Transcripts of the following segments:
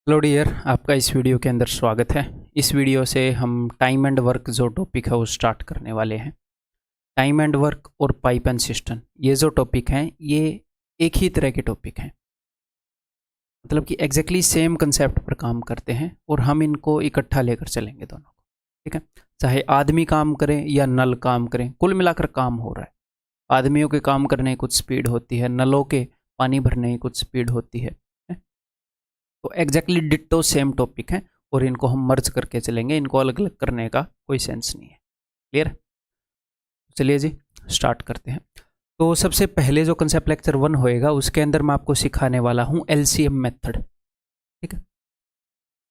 Hello dear, आपका इस video के अंदर स्वागत है। इस वीडियो से हम टाइम एंड वर्क जो टॉपिक है वो स्टार्ट करने वाले हैं। टाइम एंड वर्क और पाइप एंड सिस्टम, ये जो टॉपिक हैं ये एक ही तरह के टॉपिक हैं, मतलब कि एग्जैक्टली सेम कंसेप्ट पर काम करते हैं और हम इनको इकट्ठा लेकर चलेंगे दोनों को। ठीक है, चाहे आदमी काम करें या नल काम करें, कुल मिलाकर काम हो रहा है। आदमियों के काम करने की कुछ स्पीड होती है, नलों के पानी भरने की कुछ स्पीड होती है। तो एग्जैक्टली डिट्टो सेम टॉपिक है और इनको हम मर्ज करके चलेंगे, इनको अलग अलग करने का कोई सेंस नहीं है। क्लियर? चलिए जी स्टार्ट करते हैं। तो सबसे पहले जो कंसेप्ट लेक्चर 1 होएगा उसके अंदर मैं आपको सिखाने वाला हूँ एलसीएम मेथड। ठीक है,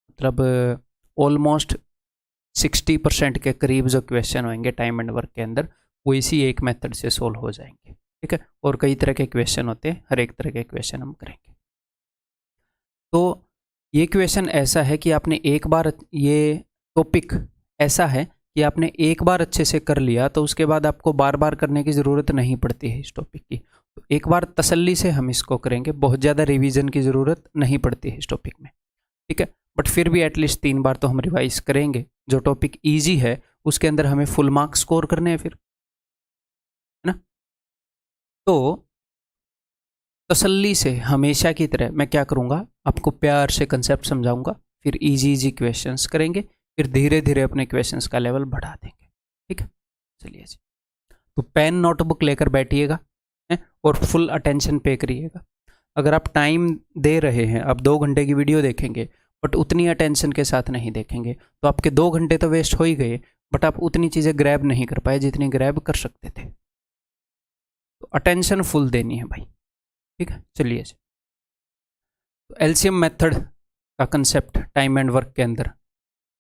मतलब ऑलमोस्ट 60% के करीब जो क्वेश्चन होंगे टाइम एंड वर्क के अंदर वो इसी एक मेथड से सोल्व हो जाएंगे। ठीक है, और कई तरह के क्वेश्चन होते हैं, हर एक तरह के क्वेश्चन हम करेंगे। तो ये क्वेश्चन ऐसा है कि आपने एक बार, ये टॉपिक ऐसा है कि आपने एक बार अच्छे से कर लिया तो उसके बाद आपको बार बार करने की ज़रूरत नहीं पड़ती है इस टॉपिक की। तो एक बार तसल्ली से हम इसको करेंगे, बहुत ज़्यादा रिवीजन की ज़रूरत नहीं पड़ती है इस टॉपिक में। ठीक है, बट फिर भी एटलीस्ट 3 बार तो हम रिवाइज करेंगे। जो टॉपिक ईजी है उसके अंदर हमें फुल मार्क्स स्कोर करने हैं फिर, है ना। तो तसल्ली से हमेशा की तरह मैं क्या करूँगा, आपको प्यार से कंसेप्ट समझाऊंगा, फिर इजी इजी क्वेश्चंस करेंगे, फिर धीरे धीरे अपने क्वेश्चंस का लेवल बढ़ा देंगे। ठीक है, चलिए जी। तो पेन नोटबुक लेकर बैठिएगा और फुल अटेंशन पे करिएगा। अगर आप टाइम दे रहे हैं, आप 2 घंटे की वीडियो देखेंगे बट उतनी अटेंशन के साथ नहीं देखेंगे तो आपके 2 घंटे तो वेस्ट हो ही गए, बट आप उतनी चीज़ें ग्रैब नहीं कर पाए जितनी ग्रैब कर सकते थे। तो अटेंशन फुल देनी है भाई। ठीक है, चलिए जी। तो एलसीएम मेथड का कंसेप्ट टाइम एंड वर्क के अंदर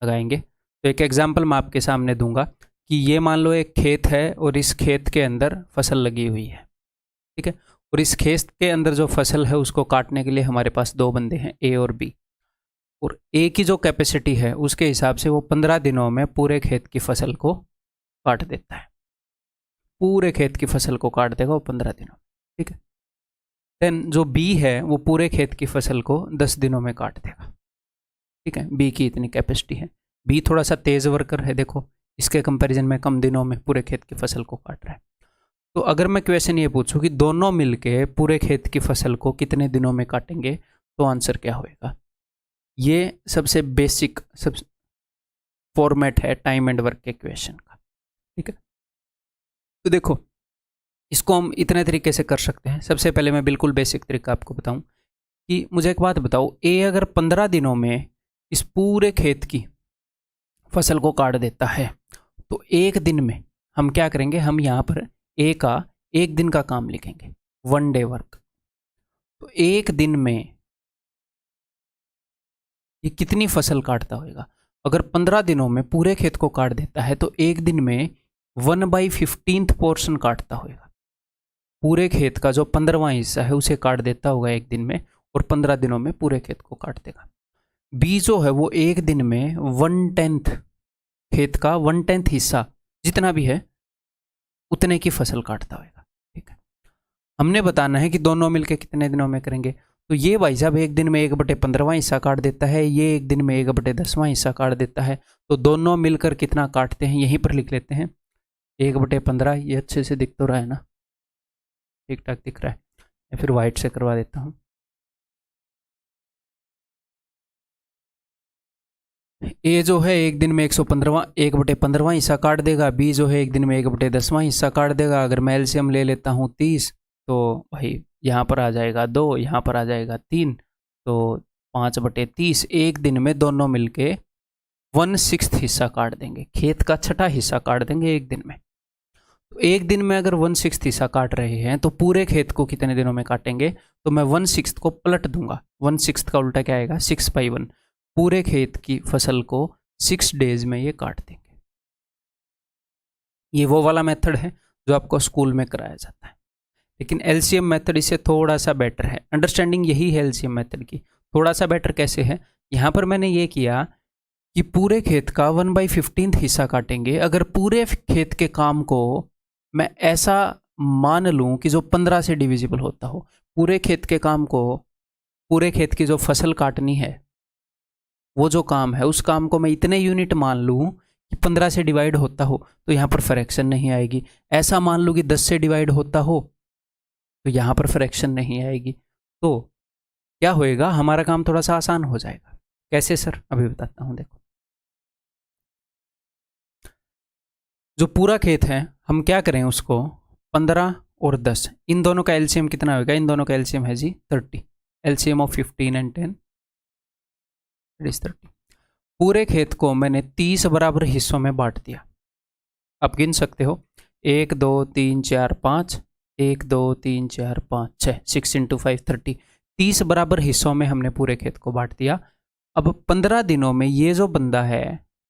लगाएंगे। तो एक एग्जांपल मैं आपके सामने दूंगा कि ये मान लो एक खेत है और इस खेत के अंदर फसल लगी हुई है। ठीक है, और इस खेत के अंदर जो फसल है उसको काटने के लिए हमारे पास 2 बंदे हैं, ए और बी। और ए की जो कैपेसिटी है उसके हिसाब से वो 15 दिनों में पूरे खेत की फसल को काट देता है। पूरे खेत की फसल को काट देगा वो 15 दिनों में। ठीक है, देन जो बी है वो पूरे खेत की फसल को 10 दिनों में काट देगा। ठीक है, बी की इतनी कैपेसिटी है। बी थोड़ा सा तेज वर्कर है, देखो इसके कंपैरिजन में कम दिनों में पूरे खेत की फसल को काट रहा है। तो अगर मैं क्वेश्चन ये पूछूं कि दोनों मिलके पूरे खेत की फसल को कितने दिनों में काटेंगे तो आंसर क्या होएगा। ये सबसे बेसिक सब फॉर्मेट है टाइम एंड वर्क के क्वेश्चन का। ठीक है, तो देखो इसको हम इतने तरीके से कर सकते हैं। सबसे पहले मैं बिल्कुल बेसिक तरीका आपको बताऊं कि मुझे एक बात बताओ, ए अगर 15 दिनों में इस पूरे खेत की फसल को काट देता है तो एक दिन में हम क्या करेंगे, हम यहाँ पर ए का 1 दिन का काम लिखेंगे, 1 डे वर्क। तो एक दिन में ये कितनी फसल काटता होगा। अगर 15 दिनों में पूरे खेत को काट देता है तो एक दिन में 1/15 पोर्शन काटता होगा। पूरे खेत का जो 15वां हिस्सा है उसे काट देता होगा एक दिन में, और 15 दिनों में पूरे खेत को काट देगा। बी जो है वो एक दिन में 1/10 खेत का 1/10 हिस्सा जितना भी है उतने की फसल काटता होगा। ठीक है, हमने बताना है कि दोनों मिलकर कितने दिनों में करेंगे। तो ये भाई साहब एक दिन में 1/15वां हिस्सा काट देता है, ये एक दिन में 1/10वां हिस्सा काट देता है। तो दोनों मिलकर कितना काटते हैं यहीं पर लिख लेते हैं, 1/15। ये अच्छे से दिख तो रहा है ना, ठीक ठाक दिख रहा है, या फिर वाइट से करवा देता हूँ। ए जो है एक दिन में 1/15वां हिस्सा काट देगा, बी जो है एक दिन में 1/10वां हिस्सा काट देगा। अगर मैं एलसीएम ले लेता हूँ 30, तो भाई यहाँ पर आ जाएगा 2, यहाँ पर आ जाएगा 3, तो 5/30। एक दिन में दोनों मिलके 1/6 हिस्सा काट देंगे, खेत का 6ठा हिस्सा काट देंगे एक दिन में। तो एक दिन में अगर 1/6 हिस्सा काट रहे हैं तो पूरे खेत को कितने दिनों में काटेंगे। तो मैं 1/6 को पलट दूंगा, 1/6 का उल्टा क्या आएगा, 6/1। पूरे खेत की फसल को 6 डेज में ये काट देंगे। ये वो वाला मेथड है जो आपको स्कूल में कराया जाता है, लेकिन एलसीएम मेथड इससे थोड़ा सा बेटर है। अंडरस्टैंडिंग यही है एलसीएम मेथड की। थोड़ा सा बेटर कैसे है, यहाँ पर मैंने ये किया कि पूरे खेत का 1/15 हिस्सा काटेंगे। अगर पूरे खेत के काम को मैं ऐसा मान लूँ कि जो 15 से डिविजिबल होता हो, पूरे खेत के काम को, पूरे खेत की जो फसल काटनी है वो जो काम है उस काम को मैं इतने यूनिट मान लूँ कि 15 से डिवाइड होता हो तो यहाँ पर फ्रैक्शन नहीं आएगी। ऐसा मान लूँ कि 10 से डिवाइड होता हो तो यहाँ पर फ्रैक्शन नहीं आएगी। तो क्या होएगा, हमारा काम थोड़ा सा आसान हो जाएगा। कैसे सर? अभी बताता हूँ। देखो, जो पूरा खेत है हम क्या करें, उसको 15 और 10 इन दोनों का एलसीएम कितना होगा? इन दोनों का एलसीएम है जी 30। LCM of 15 and 10 it is 30। पूरे खेत को मैंने 30 बराबर हिस्सों में बांट दिया। आप गिन सकते हो 1 2 3 4 5, 1 2 3 4 5 6, 6 इंटू 5 30। 30 बराबर हिस्सों में हमने पूरे खेत को बांट दिया। अब 15 दिनों में ये जो बंदा है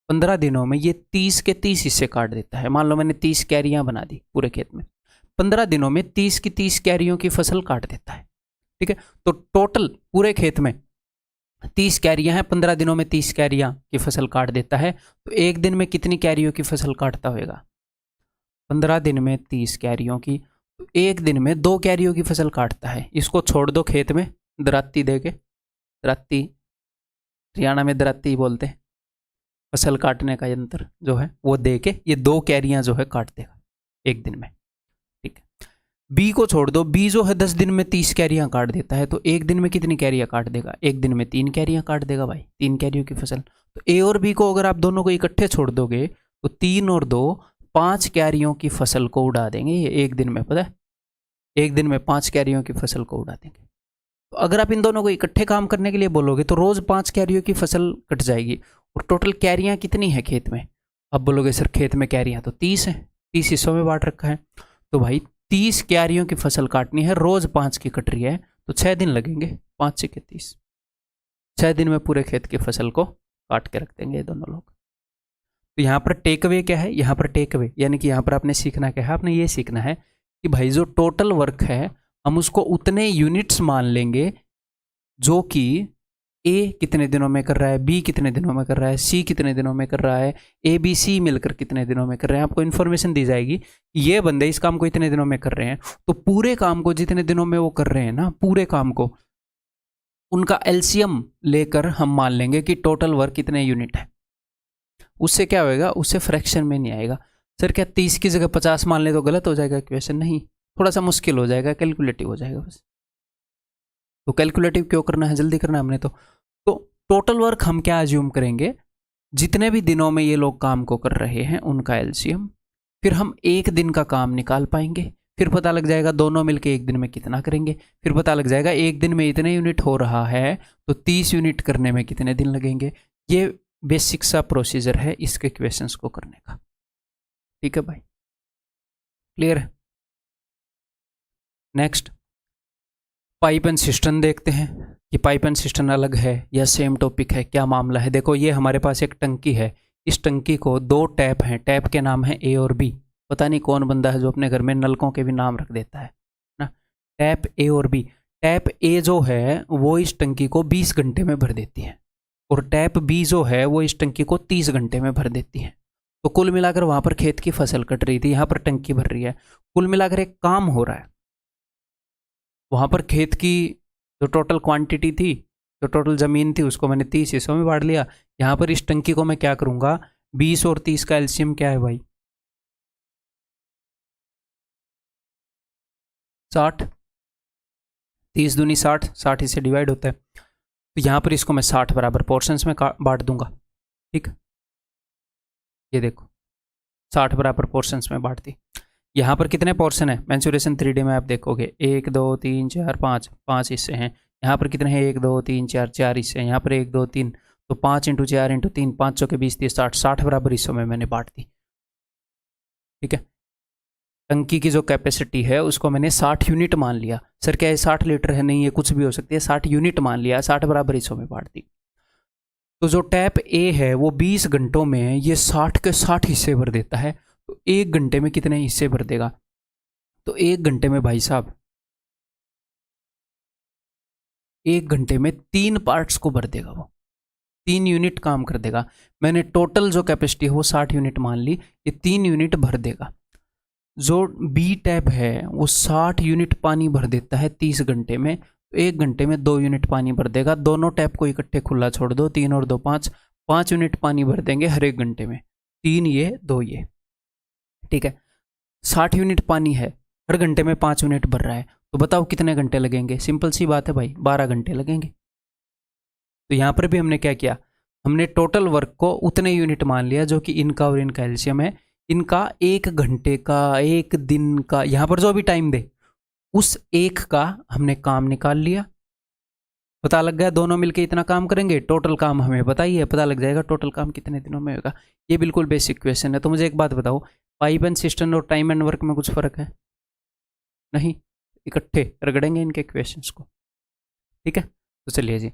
15 दिनों में ये 30 के 30 हिस्से काट देता है। मान लो मैंने 30 कैरियां बना दी पूरे खेत में, 15 दिनों में 30 की 30 कैरियों की फसल काट देता है। ठीक है, तो टोटल पूरे खेत में 30 कैरियां हैं, 15 दिनों में 30 कैरियां की फसल काट देता है। तो एक दिन में कितनी कैरियों की फसल काटता होगा? 15 दिन में 30 कैरियों की, तो एक दिन में 2 कैरियों की फसल काटता है। इसको छोड़ दो खेत में दराती दे के, दराती हरियाणा में दराती बोलते हैं, फसल काटने का यंत्र जो है वो दे के ये 2 कैरियां जो है काट देगा एक दिन में। ठीक है, बी को छोड़ दो, बी जो है 10 दिन में 30 कैरियां काट देता है, तो एक दिन में कितनी कैरियां काट देगा? एक दिन में 3 कैरियां काट देगा भाई, 3 कैरियों की फसल। तो ए और बी को अगर आप दोनों को इकट्ठे छोड़ दोगे तो 3 और 2 5 कैरियों की फसल को उड़ा देंगे ये एक दिन में। पता है, एक दिन में 5 कैरियों की फसल को उड़ा देंगे। तो अगर आप इन दोनों को इकट्ठे काम करने के लिए बोलोगे तो रोज 5 कैरियों की फसल कट जाएगी। और टोटल कैरियां कितनी है खेत में? अब बोलोगे सर खेत में कैरियां तो 30 है, 30 हिस्सों में बांट रखा है, तो भाई 30 क्यारियों की फसल काटनी है, रोज 5 की कट रही है, तो 6 दिन लगेंगे। 5 से 30, 6 दिन में पूरे खेत की फसल को काट के रख देंगे ये दोनों लोग। तो यहाँ पर टेक अवे क्या है? यहाँ पर टेक अवे यानी कि यहाँ पर आपने सीखना क्या है? आपने ये सीखना है कि भाई जो टोटल वर्क है हम उसको उतने यूनिट्स मान लेंगे जो कि ए कितने दिनों में कर रहा है, बी कितने दिनों में कर रहा है, सी कितने दिनों में कर रहा है, ए बी सी मिलकर कितने दिनों में कर रहे हैं। आपको इन्फॉर्मेशन दी जाएगी ये बंदे इस काम को इतने दिनों में कर रहे हैं, तो पूरे काम को जितने दिनों में वो कर रहे हैं ना, पूरे काम को उनका एलसीएम लेकर हम मान लेंगे कि टोटल वर्क कितने यूनिट है। उससे क्या होएगा? उससे फ्रैक्शन में नहीं आएगा। सर क्या 30 की जगह 50 मान ले तो गलत हो जाएगा इक्वेशन? नहीं, थोड़ा सा मुश्किल हो जाएगा, कैलकुलेटिव हो जाएगा बस। तो कैलकुलेटिव क्यों करना है, जल्दी करना है हमने तो टोटल वर्क हम क्या अज्यूम करेंगे, जितने भी दिनों में ये लोग काम को कर रहे हैं उनका एलसीएम, फिर हम एक दिन का काम निकाल पाएंगे, फिर पता लग जाएगा दोनों मिलके एक दिन में कितना करेंगे, फिर पता लग जाएगा एक दिन में इतने यूनिट हो रहा है तो 30 यूनिट करने में कितने दिन लगेंगे। ये बेसिक सा प्रोसीजर है इसके क्वेश्चंस को करने का। ठीक है भाई, क्लियर है? नेक्स्ट पाइप एंड सिस्टम देखते हैं कि पाइप एंड सिस्टम अलग है या सेम टॉपिक है, क्या मामला है। देखो ये हमारे पास एक टंकी है, इस टंकी को 2 टैप हैं, टैप के नाम है ए और बी। पता नहीं कौन बंदा है जो अपने घर में नलकों के भी नाम रख देता है ना। टैप ए और बी, टैप ए जो है वो इस टंकी को 20 घंटे में भर देती है और टैप बी जो है वो इस टंकी को 30 घंटे में भर देती है। तो कुल मिलाकर वहाँ पर खेत की फसल कट रही थी, यहाँ पर टंकी भर रही है, कुल मिलाकर एक काम हो रहा है। वहाँ पर खेत की जो टोटल क्वांटिटी थी, जो टोटल ज़मीन थी, उसको मैंने 30 हिस्सों में बांट लिया। यहाँ पर इस टंकी को मैं क्या करूँगा, 20 और 30 का एलसीएम क्या है भाई? 60। 30 दूनी 60, 60 इससे डिवाइड होता है, तो यहाँ पर इसको मैं 60 बराबर पोर्शंस में बांट दूंगा। ठीक, ये देखो 60 बराबर पोर्शंस में बांट दी। यहाँ पर कितने पोर्शन है? मैंसुरेशन 3D में आप देखोगे 1 2 3 4 5, 5 हिस्से हैं। यहाँ पर कितने हैं? 1 2 3 4, 4 हिस्से हैं। यहाँ पर 1 2 3, तो 5 × 4 × 3, 5 के 20 30, 60, 60 बराबर हिस्सों में मैंने बांट दी। ठीक है, टंकी की जो कैपेसिटी है उसको मैंने 60 यूनिट मान लिया। सर क्या ये 60 लीटर है? नहीं, ये कुछ भी हो सकती है, 60 यूनिट मान लिया, 60 बराबर हिस्सों में बांट दी। तो जो टैप ए है वो 20 घंटों में ये 60 के 60 हिस्से भर देता है, तो 1 घंटे में कितने हिस्से भर देगा? तो 1 घंटे में भाई साहब 1 घंटे में 3 पार्ट्स को भर देगा, वो 3 यूनिट काम कर देगा। मैंने टोटल जो कैपेसिटी है वो 60 यूनिट मान ली, ये 3 यूनिट भर देगा। जो बी टैप है वो 60 यूनिट पानी भर देता है 30 घंटे में, तो 1 घंटे में 2 यूनिट पानी भर देगा। दोनों टैप को इकट्ठे खुला छोड़ दो, 3 और 2 5, 5 यूनिट पानी भर देंगे हर 1 घंटे में, 3 ये 2 ये, ठीक है। 60 यूनिट पानी है, हर घंटे में 5 यूनिट भर रहा है, तो बताओ कितने घंटे लगेंगे? सिंपल सी बात है भाई, 12 घंटे लगेंगे। तो यहाँ पर भी हमने क्या किया, हमने टोटल वर्क को उतने यूनिट मान लिया जो कि इनका और इनका एलसीएम है, इनका 1 घंटे का, 1 दिन का, यहाँ पर जो भी टाइम दे उस एक का हमने काम निकाल लिया। पता लग गया दोनों मिलके इतना काम करेंगे, टोटल काम हमें पता ही है, पता लग जाएगा टोटल काम कितने दिनों में होगा। ये बिल्कुल बेसिक क्वेश्चन है। तो मुझे एक बात बताओ, पाइप एंड सिस्टम और टाइम एंड वर्क में कुछ फर्क है? नहीं, इकट्ठे रगड़ेंगे इनके क्वेश्चंस को, ठीक है। तो चलिए जी,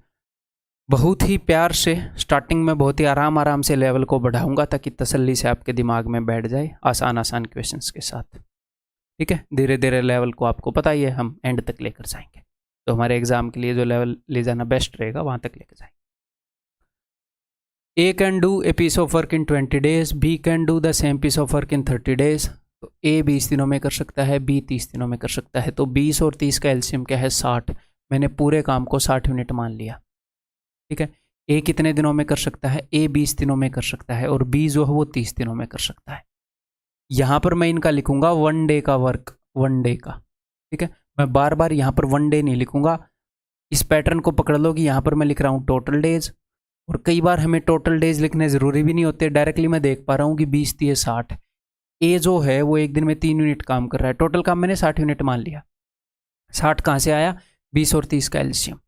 बहुत ही प्यार से स्टार्टिंग में बहुत ही आराम से लेवल को बढ़ाऊंगा ताकि तसल्ली से आपके दिमाग में बैठ जाए आसान क्वेश्चंस के साथ, ठीक है। धीरे धीरे लेवल को आपको पता ही है हम एंड तक लेकर जाएंगे, तो हमारे एग्जाम के लिए जो लेवल ले जाना बेस्ट रहेगा वहां तक लेकर जाएंगे। A can do a piece of work in 20 days, B can do the same piece of work in 30 days। तो ए 20 दिनों में कर सकता है, बी 30 दिनों में कर सकता है। तो 20 और 30 का एलसीएम क्या है? 60। मैंने पूरे काम को 60 यूनिट मान लिया, ठीक है। ए कितने दिनों में कर सकता है? ए 20 दिनों में कर सकता है, और बी जो है वो 30 दिनों में कर सकता है। यहां पर मैं इनका लिखूंगा 1 डे का वर्क, 1 डे का, ठीक है। मैं बार बार यहां पर 1 डे नहीं लिखूंगा। इस पैटर्न को पकड़ लो कि यहां पर मैं लिख रहा हूं टोटल डेज, और कई बार हमें टोटल डेज लिखने जरूरी भी नहीं होते। डायरेक्टली मैं देख पा रहा हूं कि 20 30 60, ए जो है वो एक दिन में 3 यूनिट काम कर रहा है, टोटल काम मैंने 60 यूनिट मान लिया। 60 कहां से आया? 20 और 30 का एलसीएम।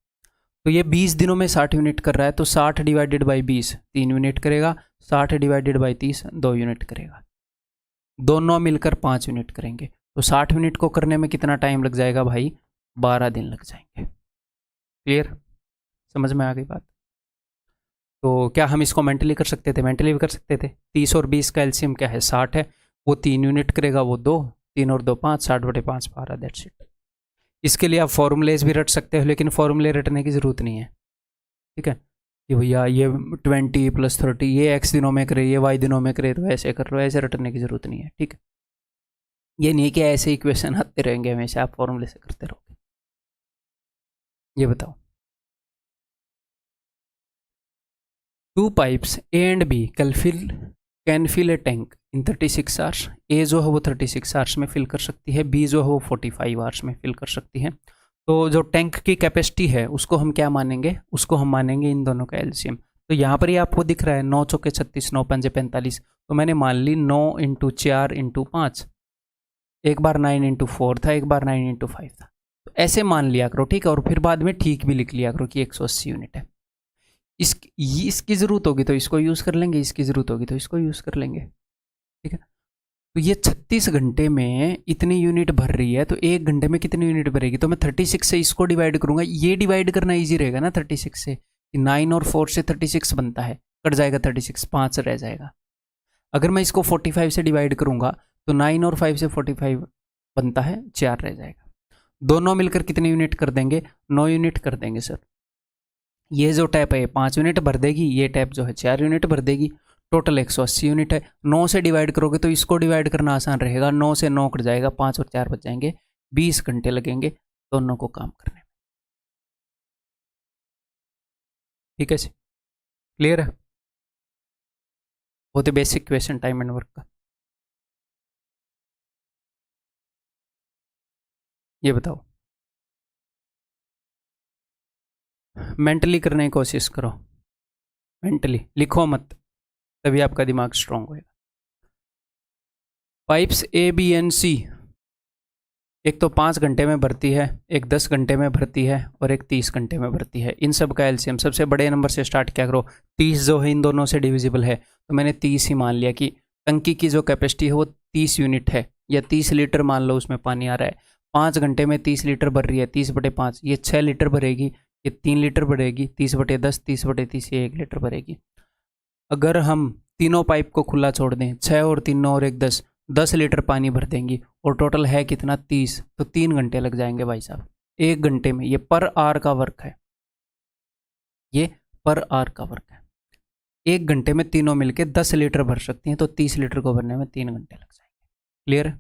तो ये 20 दिनों में 60 यूनिट कर रहा है, तो 60 डिवाइडेड बाई 20 3 यूनिट करेगा, 60 डिवाइडेड बाई 30 2 यूनिट करेगा, दोनों मिलकर 5 यूनिट करेंगे। तो 60 यूनिट को करने में कितना टाइम लग जाएगा भाई? 12 दिन लग जाएंगे। क्लियर? समझ में आ गई बात? तो क्या हम इसको मेंटली कर सकते थे? मेंटली भी कर सकते थे। 30 और 20 का एलसीएम क्या है? 60 है, वो 3 यूनिट करेगा, वो 2, 3 और 2 5, 60/5 12, दैट्स इट। इसके लिए आप फॉर्मूलेज भी रट सकते हो, लेकिन फॉर्मूले रटने की ज़रूरत नहीं है, ठीक है। कि भैया ये 20 + 30 ये एक्स दिनों में करे, ये वाई दिनों में करे, तो ऐसे कर लो, ऐसे रटने की ज़रूरत नहीं है, ठीक है। ये नहीं कि ऐसे ही क्वेश्चन आते रहेंगे हमेशा, आप फॉर्मूले से करते रहोगे। ये बताओ, 2 pipes A and B can fill a tank in 36 hours. A जो है वो 36 आवर्स में फिल कर सकती है, बी जो है वो 45 आवर्स में फिल कर सकती है। तो जो टैंक की कैपेसिटी है उसको हम क्या मानेंगे? उसको हम मानेंगे इन दोनों का एलसीएम। तो यहाँ पर ही आपको दिख रहा है 9 चौके 36, 9 पंजे 45, तो मैंने मान ली 9 × 4 × 5, एक बार 9 × 4 था, एक बार 9 × 5 था। तो ऐसे मान लिया करो, ठीक है। और फिर बाद में ठीक भी लिख लिया करो कि 180 यूनिट है। इसकी ज़रूरत होगी तो इसको यूज़ कर लेंगे, इसकी ज़रूरत होगी तो इसको यूज़ कर लेंगे, ठीक है। तो ये 36 घंटे में इतनी यूनिट भर रही है, तो 1 घंटे में कितनी यूनिट भरेगी? तो मैं 36 से इसको डिवाइड करूंगा। ये डिवाइड करना इजी रहेगा ना 36 से, कि 9 और 4 से 36 बनता है, कट जाएगा 36, 5 रह जाएगा। अगर मैं इसको 45 से डिवाइड करूंगा तो 9 और 5 से 45 बनता है, 4 रह जाएगा। दोनों मिलकर कितने यूनिट कर देंगे? 9 यूनिट कर देंगे सर। ये जो टैप है 5 यूनिट भर देगी, ये टैप जो है 4 यूनिट भर देगी, टोटल 180 यूनिट है। 9 से डिवाइड करोगे तो इसको डिवाइड करना आसान रहेगा, 9 से 9 कट जाएगा, 5 और 4 बच जाएंगे, 20 घंटे लगेंगे दोनों को काम करने में, ठीक है जी। क्लियर है? बहुत ही basic question time and work का। ये बताओ, मेंटली करने की कोशिश करो, मेंटली लिखो मत, तभी आपका दिमाग स्ट्रांग होएगा। पाइप्स ए बी एंड सी, एक तो 5 घंटे में भरती है, एक 10 घंटे में भरती है, और एक 30 घंटे में भरती है। इन सब का एलसीएम सबसे बड़े नंबर से स्टार्ट क्या करो, 30 जो है इन दोनों से डिविजिबल है, तो मैंने 30 ही मान लिया कि टंकी की जो कैपेसिटी है वो 30 यूनिट है, या 30 लीटर मान लो उसमें पानी आ रहा है। 5 घंटे में 30 लीटर भर रही है, 30/5 ये 6 लीटर भरेगी, ये 3 लीटर भरेगी, 30/10 30/30 ये 1 लीटर भरेगी। अगर हम तीनों पाइप को खुला छोड़ दें, 6 और 3 9 और 1 10 लीटर पानी भर देंगी, और टोटल है कितना? 30, तो 3 घंटे लग जाएंगे भाई साहब 1 घंटे में। ये पर आवर का वर्क है, ये पर आवर का वर्क है। 1 घंटे में तीनों मिलके 10 लीटर भर सकती हैं, तो 30 लीटर को भरने में 3 घंटे लग जाएंगे। क्लियर है?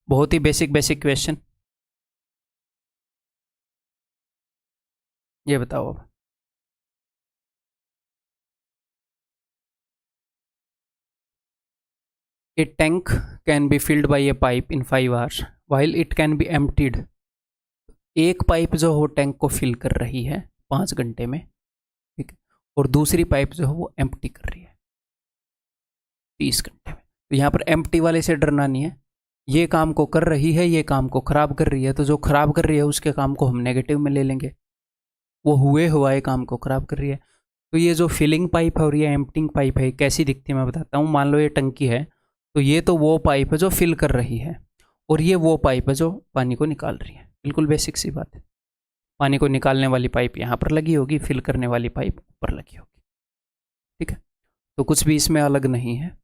बहुत ही बेसिक क्वेश्चन। ये बताओ अब। A tank can be filled by a pipe in 5 hours while it can be emptied. एक पाइप जो हो टैंक को फिल कर रही है 5 घंटे में, ठीक है, और दूसरी पाइप जो है वो एम्प्टी कर रही है 30 घंटे में। तो यहाँ पर एम्प्टी वाले से डरना नहीं है, ये काम को कर रही है, ये काम को खराब कर रही है, तो जो खराब कर रही है उसके काम को हम नेगेटिव में ले लेंगे, वो हुए हुआ काम को खराब कर रही है। तो ये जो फिलिंग पाइप है और ये एम्प्टिंग पाइप है कैसी दिखती है मैं बताता हूँ। मान लो ये टंकी है, तो ये तो वो पाइप है जो फिल कर रही है, और ये वो पाइप है जो पानी को निकाल रही है। बिल्कुल बेसिक सी बात है। पानी को निकालने वाली पाइप यहाँ पर लगी होगी, फिल करने वाली पाइप ऊपर लगी होगी, ठीक है। तो कुछ भी इसमें अलग नहीं है।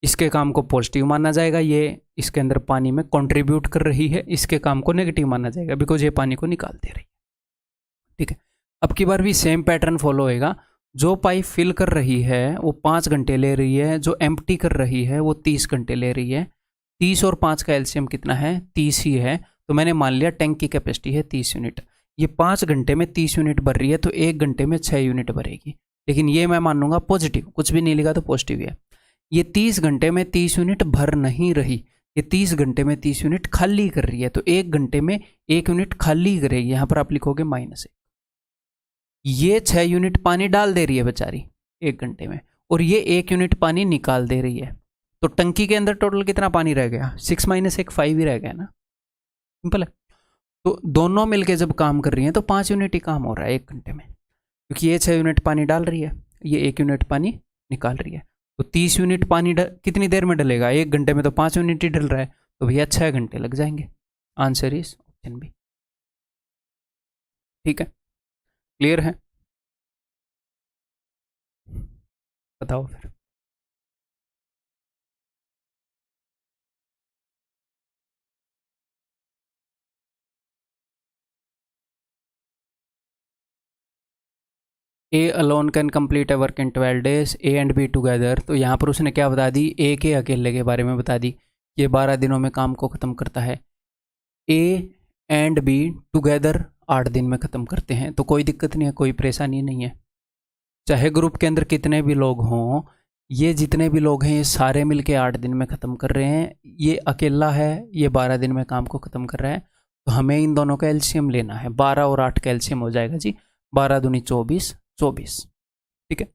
इसके काम को पॉजिटिव माना जाएगा, ये इसके अंदर पानी में कंट्रीब्यूट कर रही है, इसके काम को नेगेटिव माना जाएगा बिकॉज ये पानी को निकाल दे रही है, ठीक है। अब की बार भी सेम पैटर्न फॉलो होएगा। जो पाइप फिल कर रही है वो 5 घंटे ले रही है, जो एम्प्टी कर रही है वो 30 घंटे ले रही है। 30 और 5 का एलसीएम कितना है? 30 ही है। तो मैंने मान लिया टैंक की कैपेसिटी है 30 यूनिट। ये 5 घंटे में 30 यूनिट भर रही है, तो 1 घंटे में 6 यूनिट भरेगी। लेकिन ये मैं मानूंगा पॉजिटिव, कुछ भी नहीं लिखा तो पॉजिटिव है। ये 30 घंटे में 30 यूनिट भर नहीं रही, ये 30 घंटे में 30 यूनिट खाली कर रही है। तो 1 घंटे में 1 यूनिट खाली करेगी, यहाँ पर आप लिखोगे -1। ये 6 यूनिट पानी डाल दे रही है बेचारी 1 घंटे में, और ये 1 यूनिट पानी निकाल दे रही है। तो टंकी के अंदर टोटल कितना पानी रह गया? 6 - 1 5 ही रह गया ना, सिंपल है। तो दोनों मिलके जब काम कर रही हैं तो 5 यूनिट ही काम हो रहा है 1 घंटे में, क्योंकि ये 6 यूनिट पानी डाल रही है, ये 1 यूनिट पानी निकाल रही है। तो 30 यूनिट पानी कितनी देर में डलेगा? 1 घंटे में तो 5 यूनिट ही डल रहा है, तो भैया 6 घंटे लग जाएंगे। आंसर इज ऑप्शन बी, ठीक है। क्लियर है? बताओ फिर। ए alone can complete a work in 12 days, A and be together. तो यहाँ पर उसने क्या बता दी? ए के अकेले के बारे में बता दी, ये 12 दिनों में काम को ख़त्म करता है। ए एंड बी टुगेदर 8 दिन में ख़त्म करते हैं। तो कोई दिक्कत नहीं है, कोई परेशानी नहीं है। चाहे ग्रुप के अंदर कितने भी लोग हों, ये जितने भी लोग हैं ये सारे मिलके 8 दिन में ख़त्म कर रहे हैं। ये अकेला है, ये 12 दिन में काम को ख़त्म कर रहा है। तो हमें इन दोनों का एलसीएम लेना है। 12 और 8 का एलसीएम हो जाएगा जी 12 दूनी 24, 24, ठीक है।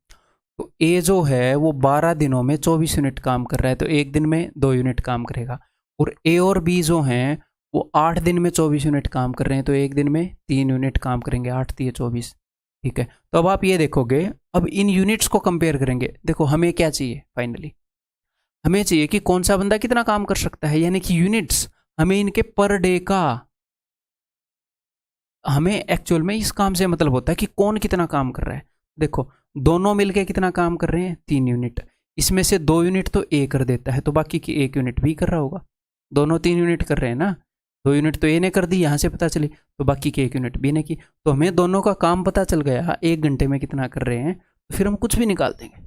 तो ए जो है वो 12 दिनों में 24 यूनिट काम कर रहा है, तो 1 दिन में 2 यूनिट काम करेगा। और ए और बी जो हैं वो 8 दिन में 24 यूनिट काम कर रहे हैं, तो 1 दिन में 3 यूनिट काम करेंगे, 8 3 24, ठीक है। तो अब आप ये देखोगे, अब इन यूनिट्स को कंपेयर करेंगे। देखो हमें क्या चाहिए फाइनली? हमें चाहिए कि कौन सा बंदा कितना काम कर सकता है, यानी कि यूनिट्स। हमें इनके पर डे का, हमें एक्चुअल में इस काम से मतलब होता है कि कौन कितना काम कर रहा है। देखो दोनों मिलके कितना काम कर रहे हैं? 3 यूनिट। इसमें से 2 यूनिट तो ए कर देता है, तो बाकी की 1 यूनिट बी कर रहा होगा। दोनों 3 यूनिट कर रहे हैं ना, 2 यूनिट तो ए ने कर दी, यहाँ से पता चली, तो बाकी की 1 यूनिट बी ने की। तो हमें दोनों का काम पता चल गया 1 घंटे में कितना कर रहे हैं, तो फिर हम कुछ भी निकाल देंगे।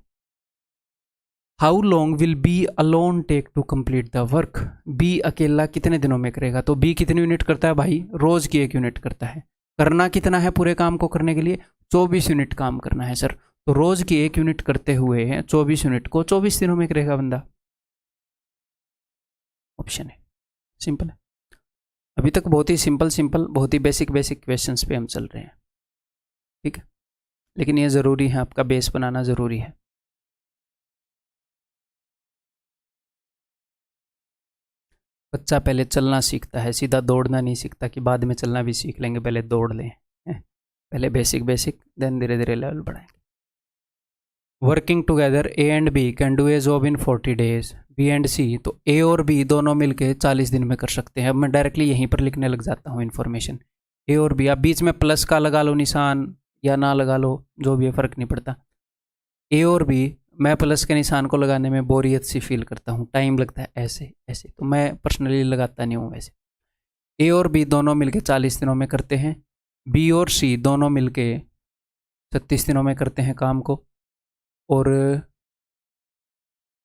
How long will B alone take to complete the work? B अकेला कितने दिनों में करेगा? तो बी कितनी यूनिट करता है भाई? रोज की 1 यूनिट करता है। करना कितना है पूरे काम को करने के लिए? 24 यूनिट काम करना है सर। तो रोज की 1 यूनिट करते हुए 24 यूनिट को 24 दिनों में करेगा बंदा। ऑप्शन है, सिंपल है। अभी तक बहुत ही सिंपल बहुत ही बेसिक क्वेश्चंस पे हम चल रहे हैं, ठीक है। लेकिन ये ज़रूरी है, आपका बेस बनाना ज़रूरी है। बच्चा पहले चलना सीखता है, सीधा दौड़ना नहीं सीखता कि बाद में चलना भी सीख लेंगे, पहले दौड़ लें। पहले बेसिक देन धीरे धीरे लेवल बढ़ाएंगे। Working together A and B can do a job in 40 days, B and C. तो ए और बी दोनों मिलके 40 दिन में कर सकते हैं। अब मैं डायरेक्टली यहीं पर लिखने लग जाता हूँ इन्फॉर्मेशन। ए और बी, आप बीच में प्लस का लगा लो निशान या ना लगा लो, जो भी है फ़र्क नहीं पड़ता। ए और बी, मैं प्लस के निशान को लगाने में बोरियत सी फील करता हूँ, टाइम लगता है ऐसे ऐसे, तो मैं पर्सनली लगाता नहीं हूँ वैसे। ए और बी दोनों मिलके 40 दिनों में करते हैं। बी और सी दोनों मिलके 36 दिनों में करते हैं काम को। और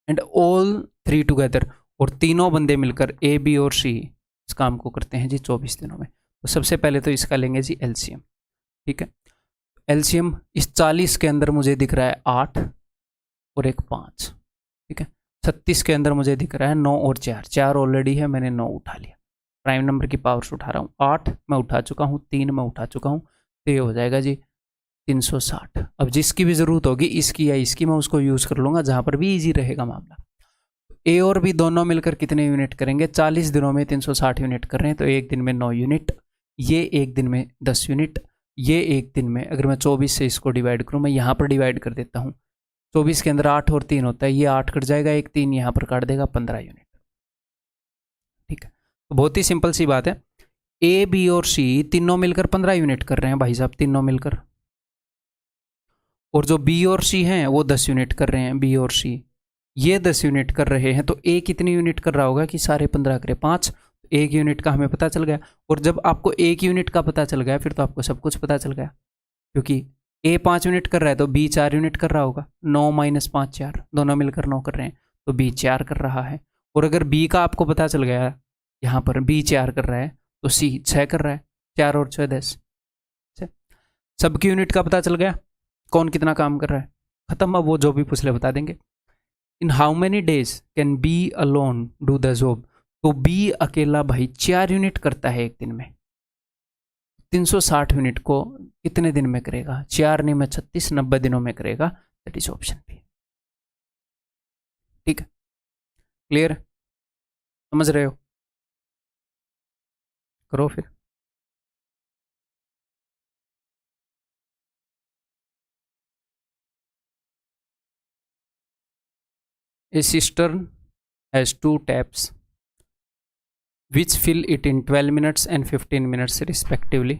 एंड ऑल 3 टुगेदर, और तीनों बंदे मिलकर ए बी और सी इस काम को करते हैं जी 24 दिनों में। तो सबसे पहले तो इसका लेंगे जी एलसीएम, ठीक है। एलसीएम इस 40 के अंदर मुझे दिख रहा है 8 और एक 5, ठीक है। 36 के अंदर मुझे दिख रहा है 9 और 4 ऑलरेडी है, मैंने 9 उठा लिया। प्राइम नंबर की पावर से उठा रहा हूँ। 8 मैं उठा चुका हूँ, 3 मैं उठा चुका हूँ, तो ये हो जाएगा जी 360। अब जिसकी भी ज़रूरत होगी इसकी या इसकी, मैं उसको यूज़ कर लूँगा जहाँ पर भी ईजी रहेगा मामला। ए और बी दोनों मिलकर कितने यूनिट करेंगे? 40 दिनों में 360 यूनिट कर रहे हैं, तो एक दिन में 9 यूनिट, ये एक दिन में 10 यूनिट, ये एक दिन में, अगर मैं 24 से इसको डिवाइड करूँ, मैं यहाँ पर डिवाइड कर देता हूँ। 24 के अंदर 8 और 3 होता है, ये 8 कट जाएगा, एक 3 यहाँ पर काट देगा, 15 यूनिट, ठीक है। तो बहुत ही सिंपल सी बात है। ए, बी और सी तीनों मिलकर 15 यूनिट कर रहे हैं भाई साहब, तीनों मिलकर। और जो बी और सी हैं वो 10 यूनिट कर रहे हैं, बी और सी ये 10 यूनिट कर रहे हैं, तो ए कितनी यूनिट कर रहा होगा कि सारे 15 करे 5, एक यूनिट का हमें पता चल गया। और जब आपको एक यूनिट का पता चल गया फिर तो आपको सब कुछ पता चल गया, क्योंकि ए 5 यूनिट कर रहा है तो बी 4 यूनिट कर रहा होगा। 9 - 5 4, दोनों मिलकर 9 कर रहे हैं, तो बी 4 कर रहा है। और अगर बी का आपको पता चल गया, यहाँ पर बी 4 कर रहा है, तो सी 6 कर रहा है, 4 और 6 10। सबकी यूनिट का पता चल गया, कौन कितना काम कर रहा है, खत्म। अब वो जो भी पूछ ले बता देंगे। इन how many days can be alone do the job? तो बी अकेला भाई 4 यूनिट करता है एक दिन में। 360 यूनिट को कितने दिन में करेगा? 4 नहीं में 36, 90 दिनों में करेगा। दैट इज ऑप्शन बी, ठीक है। क्लियर, समझ रहे हो? करो फिर। A cistern has 2 taps which fill it in 12 minutes and 15 minutes respectively.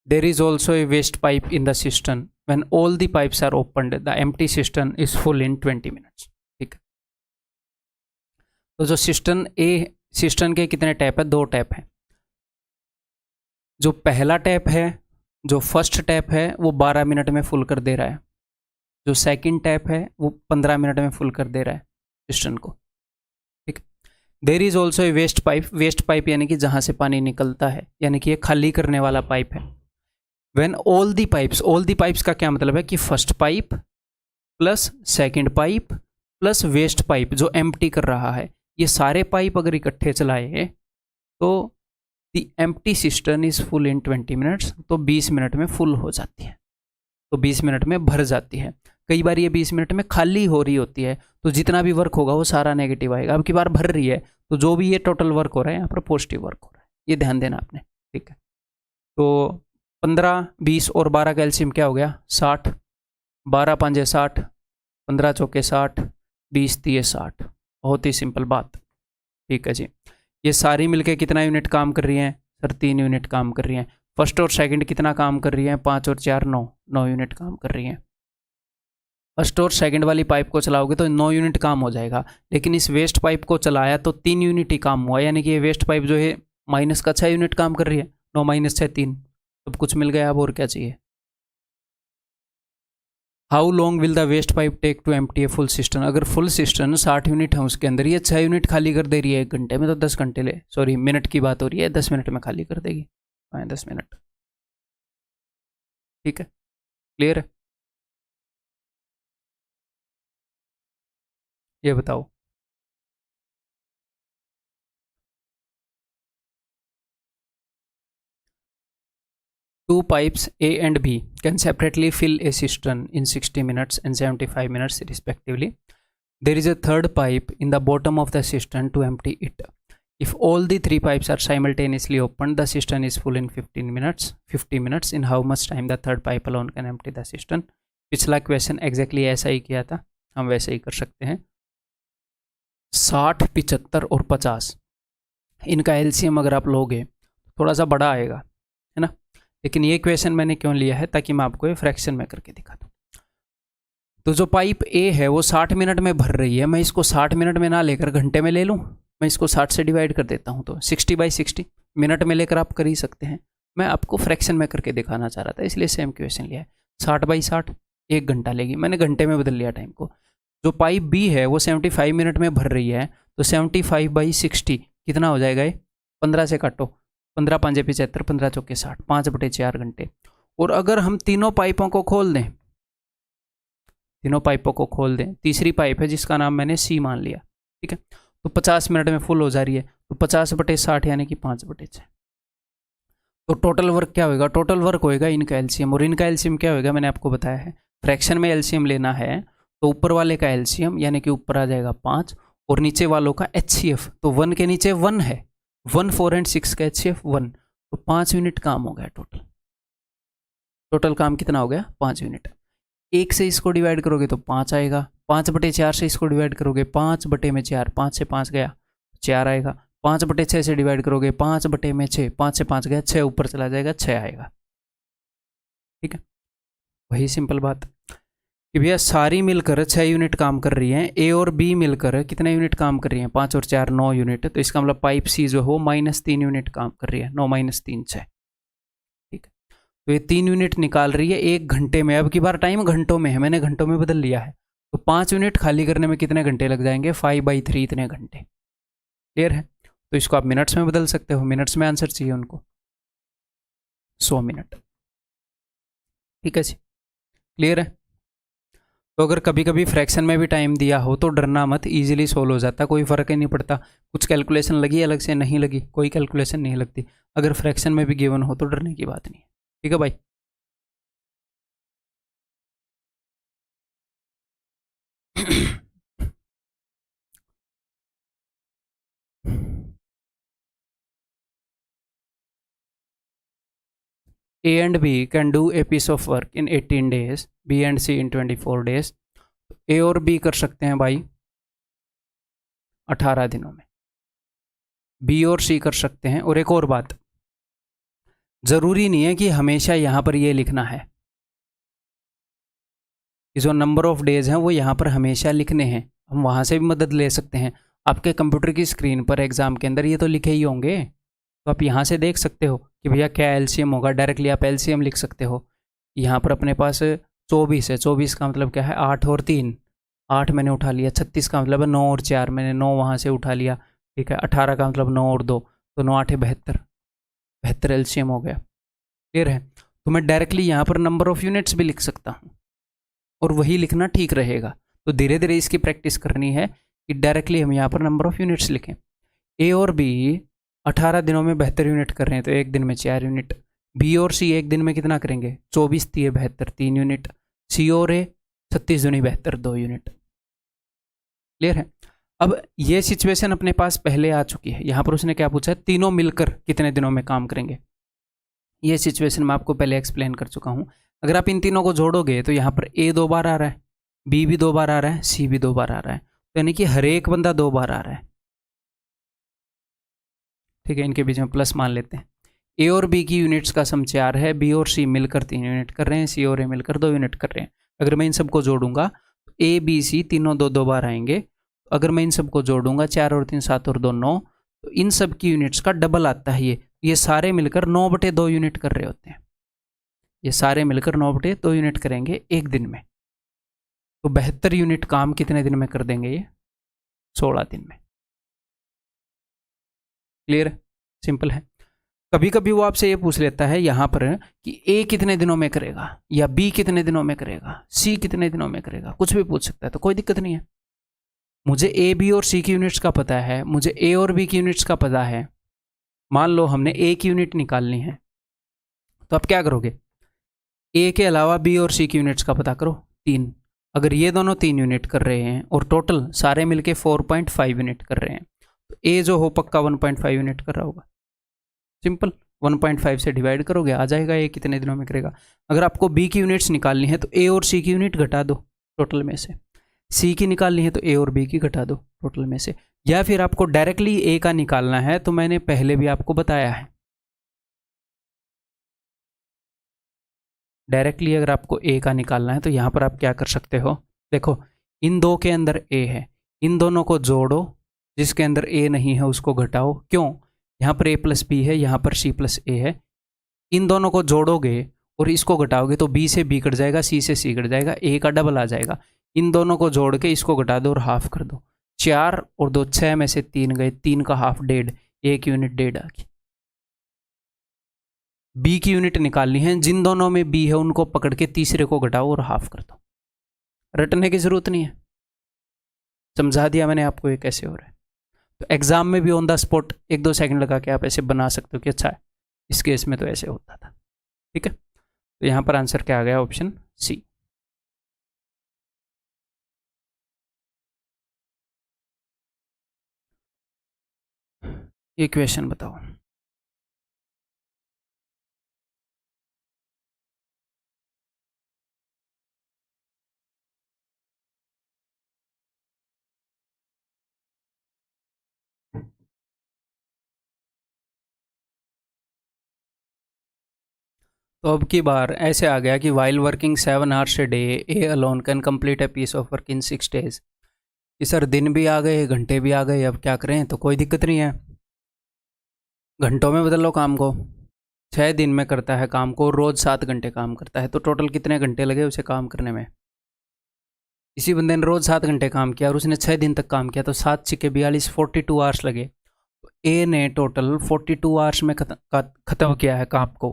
There is also a waste pipe in the cistern. When all the pipes are opened, the empty cistern is full in 20 minutes. ठीक है। तो जो cistern के कितने tap है? 2 tap है। जो पहला टैप है, जो फर्स्ट टैप है, वो 12 मिनट में फुल कर दे रहा है। जो सेकंड टैप है वो 15 मिनट में फुल कर दे रहा है सिस्टर्न को, ठीक। There is also a waste pipe. Waste pipe यानी कि जहां से पानी निकलता है, यानी कि ये खाली करने वाला पाइप है। व्हेन ऑल दी पाइप्स का क्या मतलब है कि first pipe plus second pipe plus waste pipe जो एम्प्टी कर रहा है, ये सारे पाइप अगर इकट्ठे चलाए तो the empty cistern is full in 20 minutes, तो 20 मिनट में फुल हो जाती है, तो 20 मिनट में भर जाती है। कई बार ये 20 मिनट में खाली हो रही होती है, तो जितना भी वर्क होगा वो सारा नेगेटिव आएगा। अब की बार भर रही है, तो जो भी ये टोटल वर्क हो रहा है यहाँ पर पॉजिटिव वर्क हो रहा है, ये ध्यान देना आपने, ठीक है। तो 15, 20 और 12 का एलसीएम क्या हो गया? 60। 12 × 5 = 60, 15 × 4 = 60, 20 × 3 = 60। बहुत ही सिंपल बात, ठीक है जी। ये सारी मिलके कितना यूनिट काम कर रही हैं? सर 3 यूनिट काम कर रही हैं। फर्स्ट और सेकंड कितना काम कर रही हैं? 5 और 4 9 यूनिट काम कर रही हैं। फर्स्ट और सेकंड वाली पाइप को चलाओगे तो 9 यूनिट काम हो जाएगा, लेकिन इस वेस्ट पाइप को चलाया तो 3 यूनिट ही काम हुआ, यानी कि ये वेस्ट पाइप जो है माइनस का 6 यूनिट काम कर रही है। 9 - 6 3, सब कुछ मिल गया। अब और क्या चाहिए? How long will the waste pipe take to empty a full cistern? अगर फुल सिस्टर्न 60 यूनिट है उसके अंदर, ये 6 यूनिट खाली कर दे रही है 1 घंटे में, तो 10 घंटे मिनट की बात हो रही है, 10 मिनट में खाली कर देगी। 10 मिनट, ठीक है। क्लियर है? ये बताओ। Two pipes A and B can separately fill a cistern in 60 minutes and 75 minutes respectively. There is a third pipe in the bottom of the cistern to empty it. If all the 3 pipes are simultaneously opened, the cistern is full in 15 minutes. 50 minutes. In how much time the third pipe alone can empty the cistern? पिछला question exactly ऐसा ही किया था, हम वैसे ही कर सकते हैं। 60, 75 और 50 इनका एलसीएम अगर आप लोगे थोड़ा सा बड़ा आएगा, है ना। लेकिन ये क्वेश्चन मैंने क्यों लिया है? ताकि मैं आपको ये फ्रैक्शन में करके दिखा दूँ। तो जो पाइप ए है वो 60 मिनट में भर रही है, मैं इसको 60 मिनट में ना लेकर घंटे में ले लूँ, मैं इसको 60 से डिवाइड कर देता हूँ, तो 60/60 मिनट में लेकर आप कर ही सकते हैं। मैं आपको फ्रैक्शन में करके दिखाना चाह रहा था, इसलिए सेम क्वेश्चन लिया है। 60/60 1 घंटा लेगी, मैंने घंटे में बदल लिया टाइम को। जो पाइप बी है वो 75 मिनट में भर रही है, तो 75/60 कितना हो जाएगा? ये 15 से काटो, 15 × 5 = 75, 15 × 4 = 60, 5/4 घंटे। और अगर हम तीनों पाइपों को खोल दें, तीनों पाइपों को खोल दें, तीसरी पाइप है जिसका नाम मैंने सी मान लिया, ठीक है, तो 50 मिनट में फुल हो जा रही है, तो 50/60 यानी कि 5/6। तो टोटल वर्क क्या होगा? टोटल वर्क होएगा इनका एलसीएम, और इनका एलसीएम क्या होगा मैंने आपको बताया है, फ्रैक्शन में एलसीएम लेना है तो ऊपर वाले का एलसीएम यानी कि ऊपर आ जाएगा 5 और नीचे वालों का एचसीएफ, तो 1 के नीचे 1 है, 1, 4 और 6 का एचसीएफ 1, तो 5 यूनिट काम हो गया टोटल। टोटल काम कितना हो गया? 5 यूनिट। 1 से इसको डिवाइड करोगे तो 5 आएगा, 5/4 से इसको डिवाइड करोगे 5/4, 5 से 5 गया 4 आएगा, 5/6 से डिवाइड करोगे 5/6, 5 से 5 गया 6, ऊपर चला जाएगा 6 आएगा, ठीक है। वही सिंपल बात कि भैया सारी मिलकर 6 यूनिट काम कर रही हैं, ए और बी मिलकर कितने यूनिट काम कर रही हैं? 5 और 4 9 यूनिट, तो इसका मतलब पाइप सी जो हो -3 यूनिट काम कर रही है, 9 - 3 6, ठीक है। तो ये 3 यूनिट निकाल रही है 1 घंटे में। अब की बार टाइम घंटों में है, मैंने घंटों में बदल लिया है, तो 5 यूनिट खाली करने में कितने घंटे लग जाएंगे? 5/3 इतने घंटे। क्लियर है? तो इसको आप मिनट्स में बदल सकते हो, मिनट्स में आंसर चाहिए उनको, 100 मिनट, ठीक है जी। क्लियर है? तो अगर कभी कभी फ्रैक्शन में भी टाइम दिया हो तो डरना मत, इजीली सोल्व हो जाता, कोई फ़र्क ही नहीं पड़ता। कुछ कैलकुलेशन लगी अलग से, नहीं लगी कोई कैलकुलेशन नहीं लगती, अगर फ्रैक्शन में भी गिवन हो तो डरने की बात नहीं है, ठीक है भाई। A and B can do a piece of work in 18 days, B and C in 24 days। A और B कर सकते हैं भाई 18 दिनों में, B और C कर सकते हैं। और एक और बात, ज़रूरी नहीं है कि हमेशा यहाँ पर ये लिखना है कि जो नंबर ऑफ डेज हैं वो यहाँ पर हमेशा लिखने हैं, हम वहाँ से भी मदद ले सकते हैं। आपके कंप्यूटर की स्क्रीन पर एग्ज़ाम के अंदर ये तो लिखे ही होंगे, तो आप यहाँ से देख सकते हो कि भैया क्या एलसीएम होगा, डायरेक्टली आप एलसीएम लिख सकते हो। यहाँ पर अपने पास 24 है, 24 का मतलब क्या है? 8 और 3, 8 मैंने उठा लिया, 36 का मतलब है 9 और 4, मैंने 9 वहाँ से उठा लिया, ठीक है। 18 का मतलब 9 और 2, तो 9 8 72, 72 एलसीएम हो गया। क्लियर है? तो मैं डायरेक्टली यहाँ पर नंबर ऑफ यूनिट्स भी लिख सकता हूँ और वही लिखना ठीक रहेगा। तो धीरे धीरे इसकी प्रैक्टिस करनी है कि डायरेक्टली हम यहाँ पर नंबर ऑफ यूनिट्स लिखें। ए और बी 18 दिनों में 72 यूनिट कर रहे हैं, तो एक दिन में 4 यूनिट। बी और सी एक दिन में कितना करेंगे? 24 × 72 3 यूनिट। सी और ए 36 × 72 2 यूनिट। क्लियर है? अब ये सिचुएशन अपने पास पहले आ चुकी है, यहाँ पर उसने क्या पूछा है? तीनों मिलकर कितने दिनों में काम करेंगे। ये सिचुएशन मैं आपको पहले एक्सप्लेन कर चुका हूँ। अगर आप इन तीनों को जोड़ोगे तो यहाँ पर ए 2 बार आ रहा है, बी भी 2 बार आ रहा है, सी भी 2 बार आ रहा है, तो यानी कि हर एक बंदा 2 बार आ रहा है, ठीक है। इनके बीच में प्लस मान लेते हैं। ए और बी की यूनिट्स का सम 4 है, बी और सी मिलकर 3 यूनिट कर रहे हैं, सी और ए मिलकर 2 यूनिट कर रहे हैं। अगर मैं इन सबको जोड़ूंगा तो ए बी सी तीनों 2 बार आएंगे। अगर मैं इन सबको जोड़ूंगा 4 और 3 7 और 2 9, तो इन सब की यूनिट्स का डबल आता है। ये सारे मिलकर 9/2 यूनिट कर रहे होते हैं, ये सारे मिलकर 9/2 यूनिट करेंगे एक दिन में। तो 72 यूनिट काम कितने दिन में कर देंगे? ये 16 दिन में। क्लियर है? सिंपल है। कभी कभी वो आपसे ये पूछ लेता है यहाँ पर कि ए कितने दिनों में करेगा, या बी कितने दिनों में करेगा, सी कितने दिनों में करेगा, कुछ भी पूछ सकता है, तो कोई दिक्कत नहीं है। मुझे ए बी और सी की यूनिट्स का पता है, मुझे ए और बी की यूनिट्स का पता है। मान लो हमने ए की यूनिट निकालनी है, तो आप क्या करोगे? ए के अलावा बी और सी की यूनिट्स का पता करो, 3। अगर ये दोनों 3 यूनिट कर रहे हैं और टोटल सारे मिलके 4.5 यूनिट कर रहे हैं, तो ए जो हो पक्का 1.5 यूनिट कर रहा होगा। सिंपल, 1.5 से डिवाइड करोगे आ जाएगा ए कितने दिनों में करेगा। अगर आपको बी की यूनिट्स निकालनी है तो ए और सी की यूनिट घटा दो टोटल में से, सी की निकालनी है तो ए और बी की घटा दो टोटल में से, या फिर आपको डायरेक्टली ए का निकालना है तो मैंने पहले भी आपको बताया है, डायरेक्टली अगर आपको ए का निकालना है तो यहाँ पर आप क्या कर सकते हो? देखो, इन दो के अंदर ए है, इन दोनों को जोड़ो, जिसके अंदर ए नहीं है उसको घटाओ। क्यों? यहाँ पर ए प्लस बी है, यहाँ पर सी प्लस ए है। इन दोनों को जोड़ोगे और इसको घटाओगे तो बी से बी कट जाएगा, सी से सी कट जाएगा, ए का डबल आ जाएगा। इन दोनों को जोड़ के इसको घटा दो और हाफ कर दो। 4 और 2 6 में से 3 गए, 3 का हाफ 1.5, 1 यूनिट 1.5 आ गई। बी की यूनिट निकालनी है, जिन दोनों में बी है उनको पकड़ के तीसरे को घटाओ और हाफ कर दो। रटने की जरूरत नहीं है, समझा दिया मैंने आपको ये कैसे हो रहा है। तो एग्जाम में भी ऑन द स्पॉट 1-2 सेकंड लगा के आप ऐसे बना सकते हो कि अच्छा है, इस केस में तो ऐसे होता था। ठीक है, तो यहां पर आंसर क्या आ गया? Option C. ये क्वेश्चन बताओ। तो अब की बार ऐसे आ गया कि while working 7 hours a day A alone can complete a piece of work in 6 days. कि सर दिन भी आ गए, घंटे भी आ गए, अब क्या करें? तो कोई दिक्कत नहीं है, घंटों में बदल लो काम को। 6 दिन में करता है काम को, रोज़ 7 घंटे काम करता है, तो टोटल कितने घंटे लगे उसे काम करने में? इसी बंदे ने रोज़ 7 घंटे काम किया और उसने 6 दिन तक काम किया, तो 7 छिके 42, 42 आवर्स लगे। तो ए ने टोटल 42 आवर्स में खत्म किया है काम को,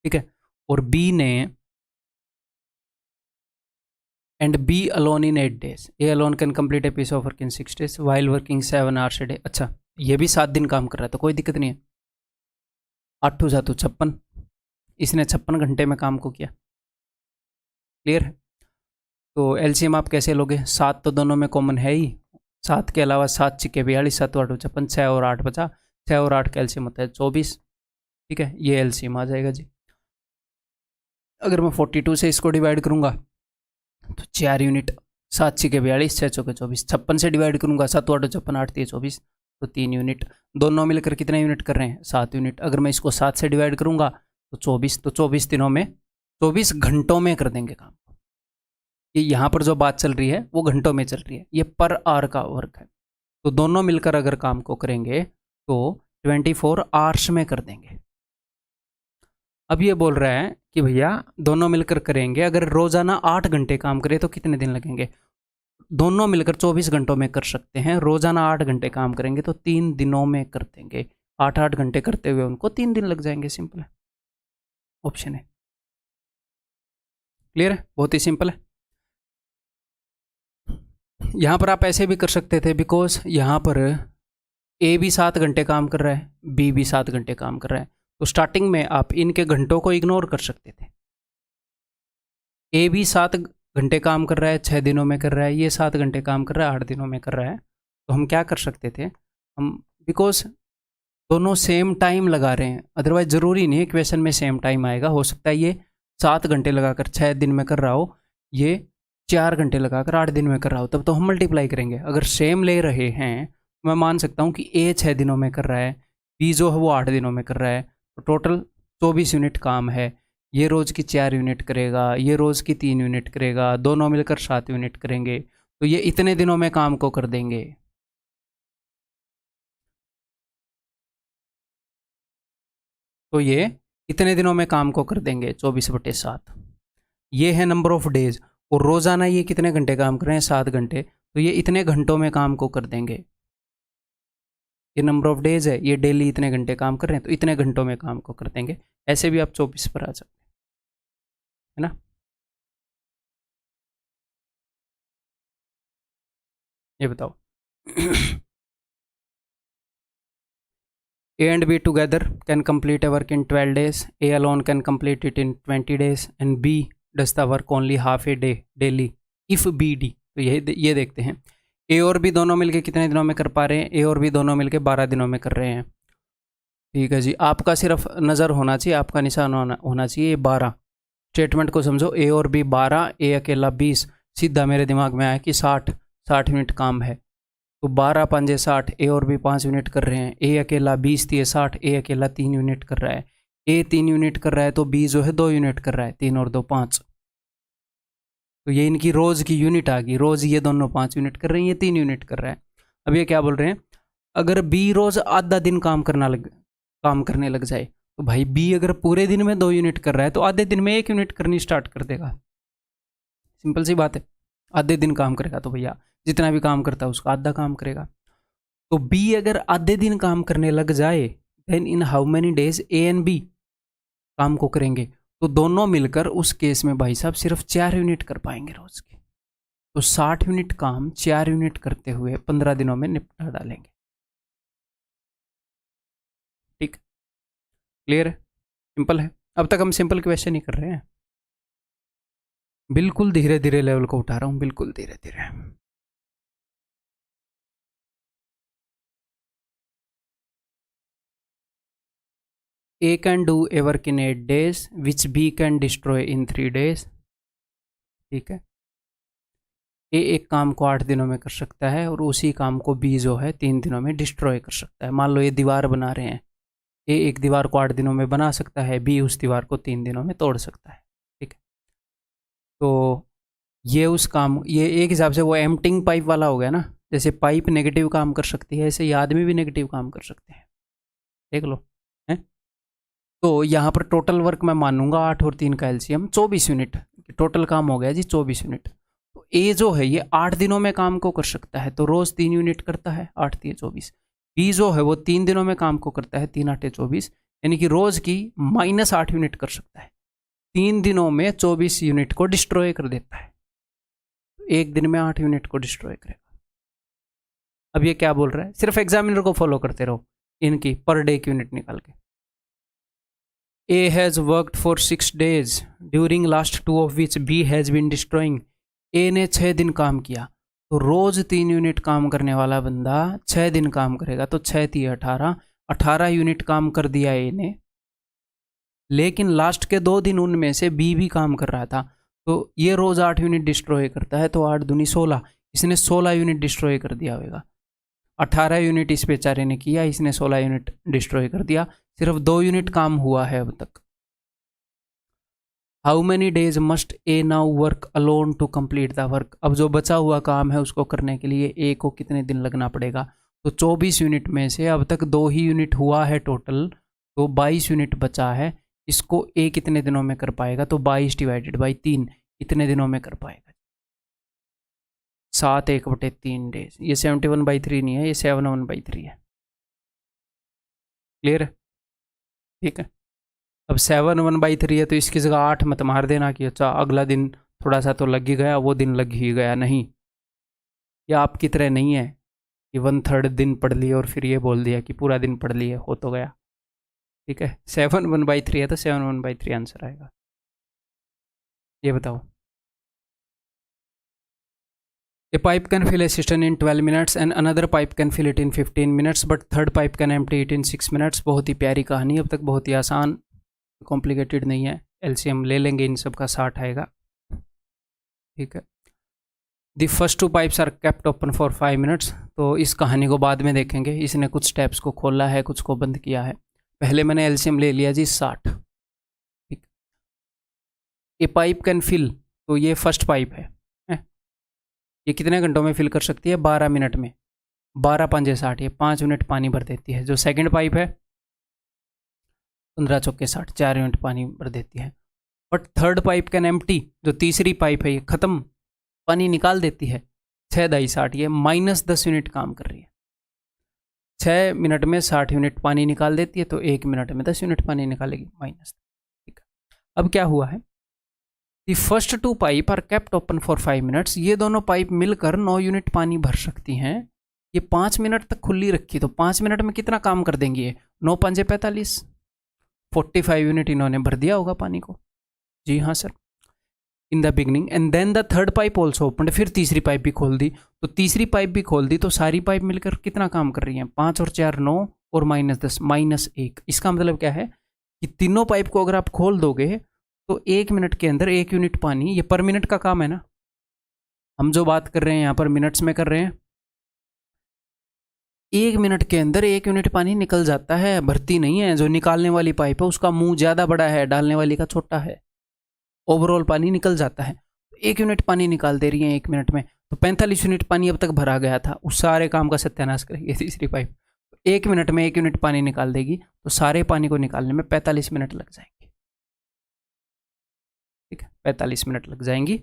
ठीक है। और बी ने and B alone in 8 days, A alone can complete a piece of work in 6 days while working 7 hours a day. अच्छा, ये भी 7 दिन काम कर रहा है तो कोई दिक्कत नहीं है। 8 7 56, इसने 56 घंटे में काम को किया। क्लियर है? तो एलसीएम आप कैसे लोगे? 7 तो दोनों में कॉमन है ही, 7 के अलावा 7 छिके 42, 7 8 56, 6 और 8 बचा, 6 और 8 का एलसीएम होता है 24। ठीक है, ये एलसीएम आ जाएगा जी। अगर मैं 42 से इसको डिवाइड करूंगा तो 4 यूनिट, 7 छिके 42, 6 चौके 24। 56 से डिवाइड करूंगा, 7 8 56, 8 3 24, तो 3 यूनिट। दोनों मिलकर कितने यूनिट कर रहे हैं? 7 यूनिट। अगर मैं इसको 7 से डिवाइड करूंगा तो 24, तो 24 दिनों में, 24 घंटों में कर देंगे काम। ये यहाँ पर जो बात चल रही है वो घंटों में चल रही है, ये पर आवर का वर्क है। तो दोनों मिलकर अगर काम को करेंगे तो 24 आवर्स में कर देंगे। अब ये बोल रहा है कि भैया दोनों मिलकर करेंगे, अगर रोजाना 8 घंटे काम करें तो कितने दिन लगेंगे? दोनों मिलकर 24 घंटों में कर सकते हैं, रोजाना 8 घंटे काम करेंगे तो 3 दिनों में कर देंगे। 8-8 घंटे करते हुए उनको 3 दिन लग जाएंगे। सिंपल है, ऑप्शन है। क्लियर है? बहुत ही सिंपल है। यहाँ पर आप ऐसे भी कर सकते थे, बिकॉज यहाँ पर ए भी 7 घंटे काम कर रहा है, बी भी 7 घंटे काम कर रहा है, तो स्टार्टिंग में आप इनके घंटों को इग्नोर कर सकते थे। ए भी 7 घंटे काम कर रहा है, 6 दिनों में कर रहा है, ये 7 घंटे काम कर रहा है, 8 दिनों में कर रहा है। तो हम क्या कर सकते थे, हम बिकॉज दोनों सेम टाइम लगा रहे हैं, अदरवाइज ज़रूरी नहीं है क्वेश्चन में सेम टाइम आएगा। हो सकता है ये 7 घंटे लगाकर 6 दिन में कर रहा हो, ये 4 घंटे लगाकर 8 दिन में कर रहा हो, तब तो हम मल्टीप्लाई करेंगे। अगर सेम ले रहे हैं मैं मान सकता हूँ कि ए 6 दिनों में कर रहा है, बी जो है वो 8 दिनों में कर रहा है, तो टोटल 24 यूनिट काम है। ये रोज़ की 4 यूनिट करेगा, ये रोज़ की 3 यूनिट करेगा, दोनों मिलकर 7 यूनिट करेंगे, तो ये इतने दिनों में काम को कर देंगे। तो ये इतने दिनों में काम को कर देंगे 24/7। ये है नंबर ऑफ डेज, और रोज़ाना ये कितने घंटे काम कर रहे हैं? 7 घंटे, तो ये इतने घंटों में काम को कर देंगे। ये नंबर ऑफ डेज है, ये डेली इतने घंटे काम कर रहे हैं तो इतने घंटों में काम को कर देंगे। ऐसे भी आप 24 पर आ सकते हैं, है ना? ये बताओ। A and B together can complete a work in 12 days. A alone can complete it in 20 days and B does the work only half a day daily if BD। तो ये देखते हैं, A और B दोनों मिलके कितने दिनों में कर पा रहे हैं? A और B दोनों मिलके 12 दिनों में कर रहे हैं। ठीक है जी, आपका सिर्फ नज़र होना चाहिए, आपका निशान होना चाहिए 12। स्टेटमेंट को समझो, A और B 12, A अकेला 20। सीधा मेरे दिमाग में आया कि 60 यूनिट काम है, तो 12 5 60, ए और बी 5 यूनिट कर रहे हैं। ए अकेला 20 दिए 60, ए अकेला 3 यूनिट कर रहा है। ए 3 यूनिट कर रहा है तो बी जो है 2 यूनिट कर रहा है, 3 और 2 5। तो ये इनकी रोज़ की यूनिट आ गई। रोज़ ये दोनों 5 यूनिट कर रहे हैं, ये 3 यूनिट कर रहा है। अब ये क्या बोल रहे हैं, अगर बी रोज़ आधा दिन काम करने लग जाए, तो भाई बी अगर पूरे दिन में 2 यूनिट कर रहा है तो आधे दिन में 1 यूनिट करनी स्टार्ट कर देगा। सिंपल सी बात है, आधे दिन काम करेगा तो भैया जितना भी काम करता है उसका आधा काम करेगा। तो बी अगर आधे दिन काम करने लग जाए, then in how many days A and B काम को करेंगे तो दोनों मिलकर उस केस में भाई साहब सिर्फ 4 यूनिट कर पाएंगे रोज के। तो 60 यूनिट काम 4 यूनिट करते हुए 15 दिनों में निपटा डालेंगे। ठीक, क्लियर है, सिंपल है। अब तक हम सिंपल क्वेश्चन ही कर रहे हैं, बिल्कुल धीरे धीरे लेवल को उठा रहा हूं, बिल्कुल धीरे धीरे। A can do a work in 8 days which B can destroy in 3 days। ठीक है, ए एक काम को 8 दिनों में कर सकता है और उसी काम को बी जो है 3 दिनों में डिस्ट्रॉय कर सकता है। मान लो ये दीवार बना रहे हैं, ए एक दीवार को 8 दिनों में बना सकता है, बी उस दीवार को 3 दिनों में तोड़ सकता है। ठीक है, तो ये उस काम, ये एक हिसाब से वो एम्प्टिंग पाइप वाला हो गया ना। जैसे पाइप नेगेटिव काम कर सकती है, ऐसे ये आदमी भी नेगेटिव काम कर सकते हैं। देख लो है। तो यहाँ पर टोटल वर्क मैं मानूंगा 8 और 3 का एलसीएम 24 यूनिट। टोटल काम हो गया जी 24 यूनिट। तो ए जो है ये 8 दिनों में काम को कर सकता है, तो रोज 3 यूनिट करता है, 8 3 24। बी जो है वो 3 दिनों में काम को करता है, 3 8 24, यानी कि रोज की -8 यूनिट कर सकता है। 3 दिनों में 24 यूनिट को डिस्ट्रॉय कर देता है, एक दिन में 8 यूनिट को डिस्ट्रॉय करेगा। अब ये क्या बोल रहा है, सिर्फ एग्जामिनर को फॉलो करते रहो, इनकी पर डे की यूनिट निकाल के। A has worked for 6 days during last 2 of which B has been destroying। A ने 6 दिन काम किया, तो रोज 3 यूनिट काम करने वाला बंदा 6 दिन काम करेगा, तो 6 3 18 यूनिट काम कर दिया ए ने। लेकिन लास्ट के 2 दिन उनमें से बी भी काम कर रहा था, तो ये रोज 8 यूनिट डिस्ट्रॉय करता है, तो 8 दूनी 16, इसने 16 यूनिट डिस्ट्रॉय कर दिया होगा। 18 यूनिट इस बेचारे ने किया, इसने 16 यूनिट डिस्ट्रॉय कर दिया, सिर्फ 2 यूनिट काम हुआ है अब तक। How many days must A now work alone to complete the work. अब जो बचा हुआ काम है उसको करने के लिए ए को कितने दिन लगना पड़ेगा। तो 24 यूनिट में से अब तक 2 ही यूनिट हुआ है टोटल, तो 22 यूनिट बचा है। इसको ए कितने दिनों में कर पाएगा, तो 22 डिवाइडेड बाई 3 इतने दिनों में कर पाएगा, 7 1/3 डेज। ये 71/3 नहीं है, ये 71/3 है। क्लियर है, ठीक है। अब 7 1/3 है, तो इसकी जगह 8 मत मार देना कि अच्छा अगला दिन थोड़ा सा तो लग ही गया, वो दिन लग ही गया, नहीं। या आपकी तरह नहीं है कि 1/3 दिन पढ़ लिए और फिर ये बोल दिया कि पूरा दिन पढ़ लिए, हो तो गया। ठीक है, 7 1/3 है तो 7 1/3 आंसर आएगा। ये बताओ, A pipe can fill a cistern in 12 minutes and another pipe can fill it in 15 minutes but third pipe can empty it in 6 minutes। बहुत ही प्यारी कहानी, अब तक बहुत ही आसान, कॉम्प्लिकेटेड नहीं है। एलसीएम ले लेंगे, इन सब का 60 आएगा। ठीक है, the first 2 pipes are kept open for 5 minutes. तो इस कहानी को बाद में देखेंगे, इसने कुछ स्टेप्स को खोला है, कुछ को बंद किया है। पहले मैंने एलसीएम ले लिया जी 60। ठीक, ए पाइप कैन फिल, तो ये फर्स्ट पाइप है, ये कितने घंटों में फिल कर सकती है, 12 मिनट में। 12 5 60, ये 5 मिनट पानी भर देती है। जो सेकंड पाइप है 15 चौके 60, 4 यूनिट पानी भर देती है। But third pipe can empty, जो तीसरी पाइप है ये खत्म, पानी निकाल देती है। 6 दाई 60, ये -10 यूनिट काम कर रही है। 6 मिनट में 60 यूनिट पानी निकाल देती है, तो 1 मिनट में 10 यूनिट पानी निकालेगी, माइनस। ठीक है, अब क्या हुआ है, the first 2 pipe are kept open for 5 minutes. ये दोनों पाइप मिलकर 9 यूनिट पानी भर सकती हैं। ये 5 मिनट तक खुली रखी, तो 5 मिनट में कितना काम कर देंगी ये, 9 5 45, 45 यूनिट इन्होंने भर दिया होगा पानी को। जी हाँ sir, in the beginning and then the third pipe also open. फिर तीसरी पाइप भी खोल दी, तो तीसरी पाइप भी खोल दी, तो सारी पाइप मिलकर कितना काम कर रही हैं, 5 और 4 9 और -10 -1। इसका मतलब क्या है कि तीनों पाइप को अगर आप खोल दोगे तो 1 मिनट के अंदर 1 यूनिट पानी, ये पर मिनट का काम है ना, हम जो बात कर रहे हैं यहाँ पर मिनट्स में कर रहे हैं। 1 मिनट के अंदर 1 यूनिट पानी निकल जाता है, भरती नहीं है। जो निकालने वाली पाइप है उसका मुंह ज़्यादा बड़ा है, डालने वाली का छोटा है, ओवरऑल पानी निकल जाता है। 1 यूनिट पानी निकाल दे रही है 1 मिनट में, तो 45 यूनिट पानी अब तक भरा गया था, उस सारे काम का सत्यानाश करेगी तीसरी पाइप। 1 मिनट में 1 यूनिट पानी निकाल देगी, तो सारे पानी को निकालने में 45 मिनट लग जाएंगे। ठीक है, 45 मिनट लग जाएंगी।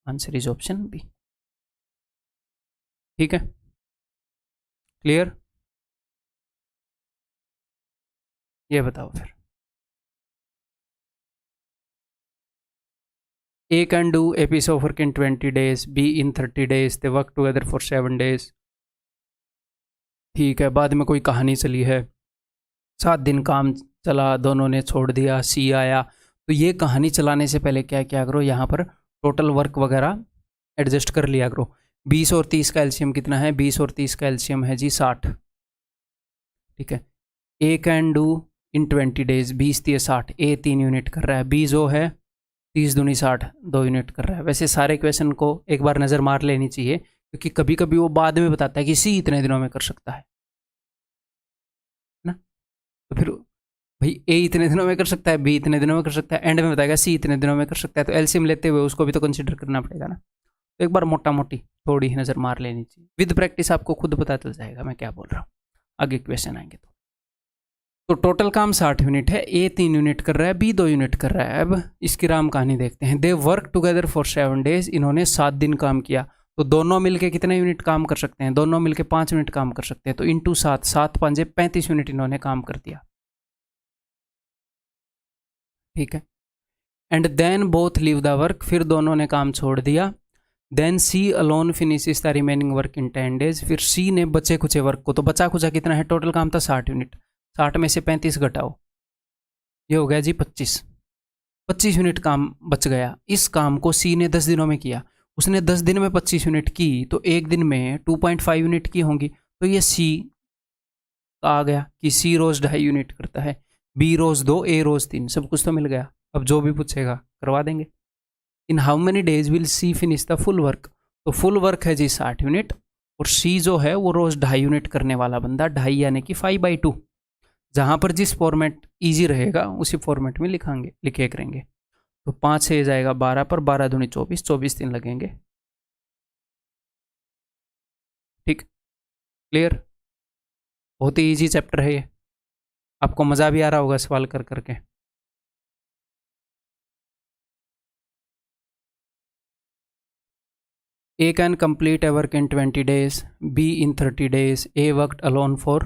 Answer is option B. ठीक है, क्लियर। ये बताओ फिर, A can do a piece of work in 20 days, B in 30 days, they work together for 7 days। ठीक है, बाद में कोई कहानी चली है, 7 दिन काम चला, दोनों ने छोड़ दिया, C आया। तो ये कहानी चलाने से पहले क्या क्या करो, यहाँ पर टोटल वर्क वगैरह एडजस्ट कर लिया करो। 20 और 30 का एलसीएम कितना है, 20 और 30 का एलसीएम है जी 60। ठीक है, A can do in 20 days, 20 3 60, A 3 unit कर रहा है, बी जो है 30 दूनी 60 2 यूनिट कर रहा है। वैसे सारे क्वेश्चन को एक बार नज़र मार लेनी चाहिए, क्योंकि कभी कभी वो बाद में बताता है कि सी इतने दिनों में कर सकता है ना। तो फिर भाई ए इतने दिनों में कर सकता है, बी इतने दिनों में कर सकता है, एंड में बताएगा सी इतने दिनों में कर सकता है, तो एलसीएम लेते हुए उसको भी तो कंसिडर करना पड़ेगा ना। तो एक बार मोटा मोटी थोड़ी ही नज़र मार लेनी चाहिए, विद प्रैक्टिस आपको खुद पता चल जाएगा मैं क्या बोल रहा हूँ। आगे क्वेश्चन आएंगे तो टोटल काम 60 यूनिट है, ए 3 यूनिट कर रहा है, बी 2 यूनिट कर रहा है। अब इसकी राम कहानी देखते हैं। They work together for 7 days, इन्होंने 7 दिन काम किया। तो दोनों मिलके कितने यूनिट काम कर सकते हैं, दोनों मिलके 5 यूनिट काम कर सकते हैं। तो इंटू 7, 7 5 35 यूनिट इन्होंने काम कर दिया। ठीक है, and then both leave the work, फिर दोनों ने काम छोड़ दिया। Then C alone finishes the remaining work in 10 days, फिर सी ने बचे कुचे वर्क को, तो बचा कुचा कितना है, टोटल काम था 60 यूनिट, 60 में से 35 घटाओ, ये हो गया जी 25 यूनिट काम बच गया। इस काम को सी ने 10 दिनों में किया, उसने 10 दिन में 25 यूनिट की, तो एक दिन में 2.5 यूनिट की होंगी। तो ये सी आ गया कि सी रोज 2.5 यूनिट करता है, बी रोज 2, ए रोज 3, सब कुछ तो मिल गया। अब जो भी पूछेगा करवा देंगे। इन how many days will see finish the full work, तो फुल वर्क है जी 60 यूनिट, और सी जो है वो रोज 2.5 यूनिट करने वाला बंदा, 2.5 यानी कि 5/2। जहाँ पर जिस फॉर्मेट ईजी रहेगा उसी फॉर्मेट में लिखे करेंगे। तो 5 से जाएगा 12 पर, 12 दूनी 24, 24 दिन लगेंगे। ठीक, क्लियर, बहुत ही ईजी चैप्टर है ये, आपको मज़ा भी आ रहा होगा सवाल कर करके। A can complete a work in 20 days, B in 30 days, A worked alone for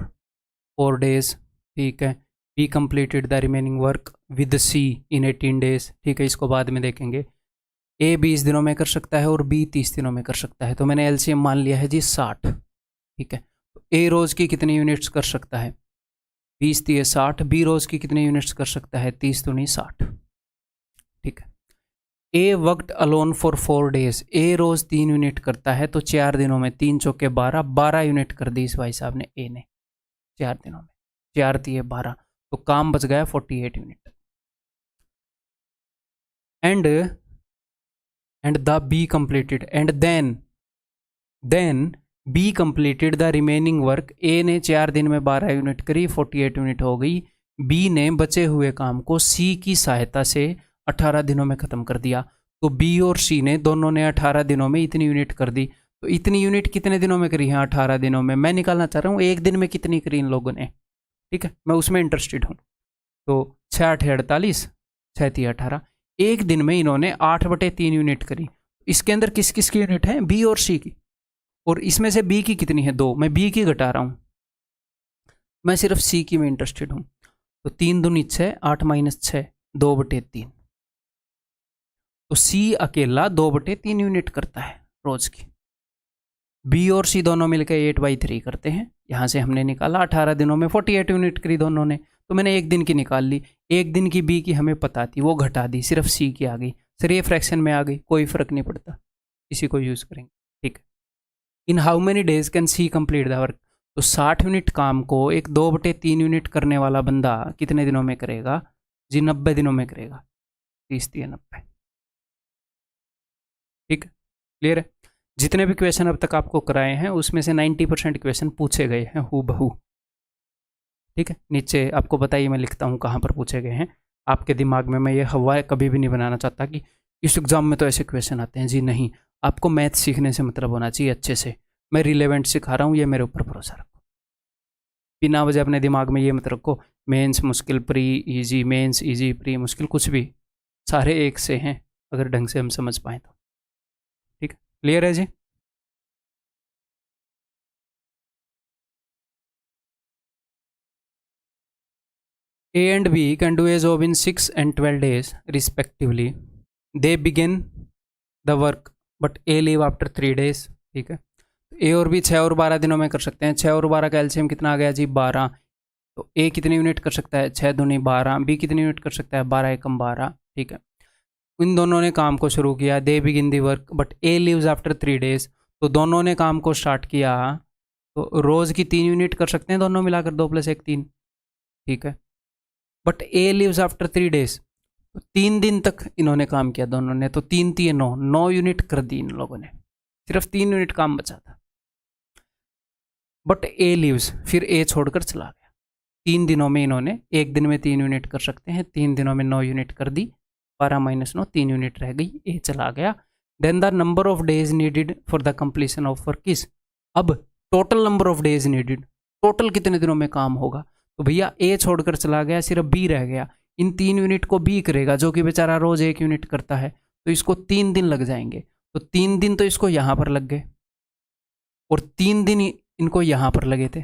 4 days। ठीक है, B completed the remaining work with C in 18 days। ठीक है, इसको बाद में देखेंगे। A 20 दिनों में कर सकता है और B 30 दिनों में कर सकता है। तो मैंने एलसीएम मान लिया है जी 60। ठीक है, तो A रोज़ की कितनी यूनिट्स कर सकता है, 20 3 60, B रोज़ की कितने यूनिट्स कर सकता है, 30 दूनी 60। ठीक है, A worked alone for 4 days, A रोज 3 यूनिट करता है, तो 4 दिनों में 3 चौके 12, 12 यूनिट कर दी इस भाई साहब ने, ए ने 4 दिनों में, 4 दिए 12, तो काम बच गया 48 unit. And the B completed, and then B completed the remaining work, A ने 4 दिन में 12 यूनिट करी, 48 यूनिट हो गई। बी ने बचे हुए काम को सी की सहायता से 18 दिनों में ख़त्म कर दिया। तो बी और सी ने दोनों ने 18 दिनों में इतनी यूनिट कर दी। तो इतनी यूनिट कितने दिनों में करी है, 18 दिनों में। मैं निकालना चाह रहा हूँ एक दिन में कितनी करी इन लोगों ने। ठीक है, मैं उसमें इंटरेस्टेड हूँ। तो 6 8 48, 6 3 18, एक दिन में इन्होंने 8/3 यूनिट करी। इसके अंदर किस किस की यूनिट है, बी और सी की, और इसमें से बी की कितनी है, 2, मैं बी की घटा रहा हूँ, मैं सिर्फ सी की में इंटरेस्टेड हूँ। तो 3 दूनी 6, 8 - 6, 2/3। तो सी अकेला 2/3 यूनिट करता है रोज की। बी और सी दोनों मिलकर 8/3 करते हैं। यहाँ से हमने निकाला 18 दिनों में 48 यूनिट करी दोनों ने, तो मैंने एक दिन की निकाल ली। एक दिन की बी की हमें पता थी, वो घटा दी, सिर्फ सी की आ गई। सर ये फ्रैक्शन में आ गई, कोई फर्क नहीं पड़ता, इसी को यूज़ करेंगे। ठीक है, इन how many days can see complete the work, तो 60 यूनिट काम को एक 2/3 यूनिट करने वाला बंदा कितने दिनों में करेगा जी, 90 दिनों में करेगा, 30 3 90। ठीक, क्लियर है। जितने भी क्वेश्चन अब तक आपको कराए हैं उसमें से 90% क्वेश्चन पूछे गए हैं हूबहू। ठीक है, नीचे आपको बताइए मैं लिखता हूँ कहाँ पर पूछे गए हैं। आपके दिमाग में मैं ये हवा कभी भी नहीं बनाना चाहता कि इस एग्ज़ाम में तो ऐसे क्वेश्चन आते हैं जी, नहीं। आपको मैथ सीखने से मतलब होना चाहिए अच्छे से। मैं रिलेवेंट सिखा रहा हूँ, ये मेरे ऊपर भरोसा रखो। बिना वजह अपने दिमाग में ये मत रखो मेंस मुश्किल, pre easy, mains easy, pre मुश्किल, कुछ भी, सारे एक से हैं अगर ढंग से हम समझ पाएँ तो। ठीक है, क्लियर है जी। A and B can do a job in 6 and 12 days respectively. They begin the work but A leave after 3 days। ठीक है, ए और बी 6 और 12 दिनों में कर सकते हैं। 6 और 12 का एलसीएम कितना आ गया जी 12। तो ए कितनी यूनिट कर सकता है 6 दूनी 12, बी कितनी यूनिट कर सकता है 12 एकम 12। ठीक है, इन दोनों ने काम को शुरू किया, they begin the work but A leaves after 3 days। तो दोनों ने काम को स्टार्ट किया, तो रोज़ की 3 यूनिट कर सकते हैं दोनों मिलाकर, 2 + 1 3। ठीक है, but A leaves after 3 days, तो 3 दिन तक इन्होंने काम किया दोनों ने, तो 3 3 9 9 यूनिट कर दी इन लोगों ने, सिर्फ 3 यूनिट काम बचा था। बट ए लीव्स, फिर ए छोड़कर चला गया। 3 दिनों में इन्होंने, एक दिन में 3 यूनिट कर सकते हैं, 3 दिनों में 9 यूनिट कर दी, 12 - 9 3 यूनिट रह गई, ए चला गया। Then the number of days needed for the completion of work is, अब total number of days needed, total कितने दिनों में काम होगा। तो भैया ए छोड़कर चला गया, सिर्फ बी रह गया। इन 3 यूनिट को बी करेगा, जो कि बेचारा रोज 1 यूनिट करता है, तो इसको 3 दिन लग जाएंगे। तो 3 दिन तो इसको यहाँ पर लग गए और 3 दिन इनको यहाँ पर लगे थे।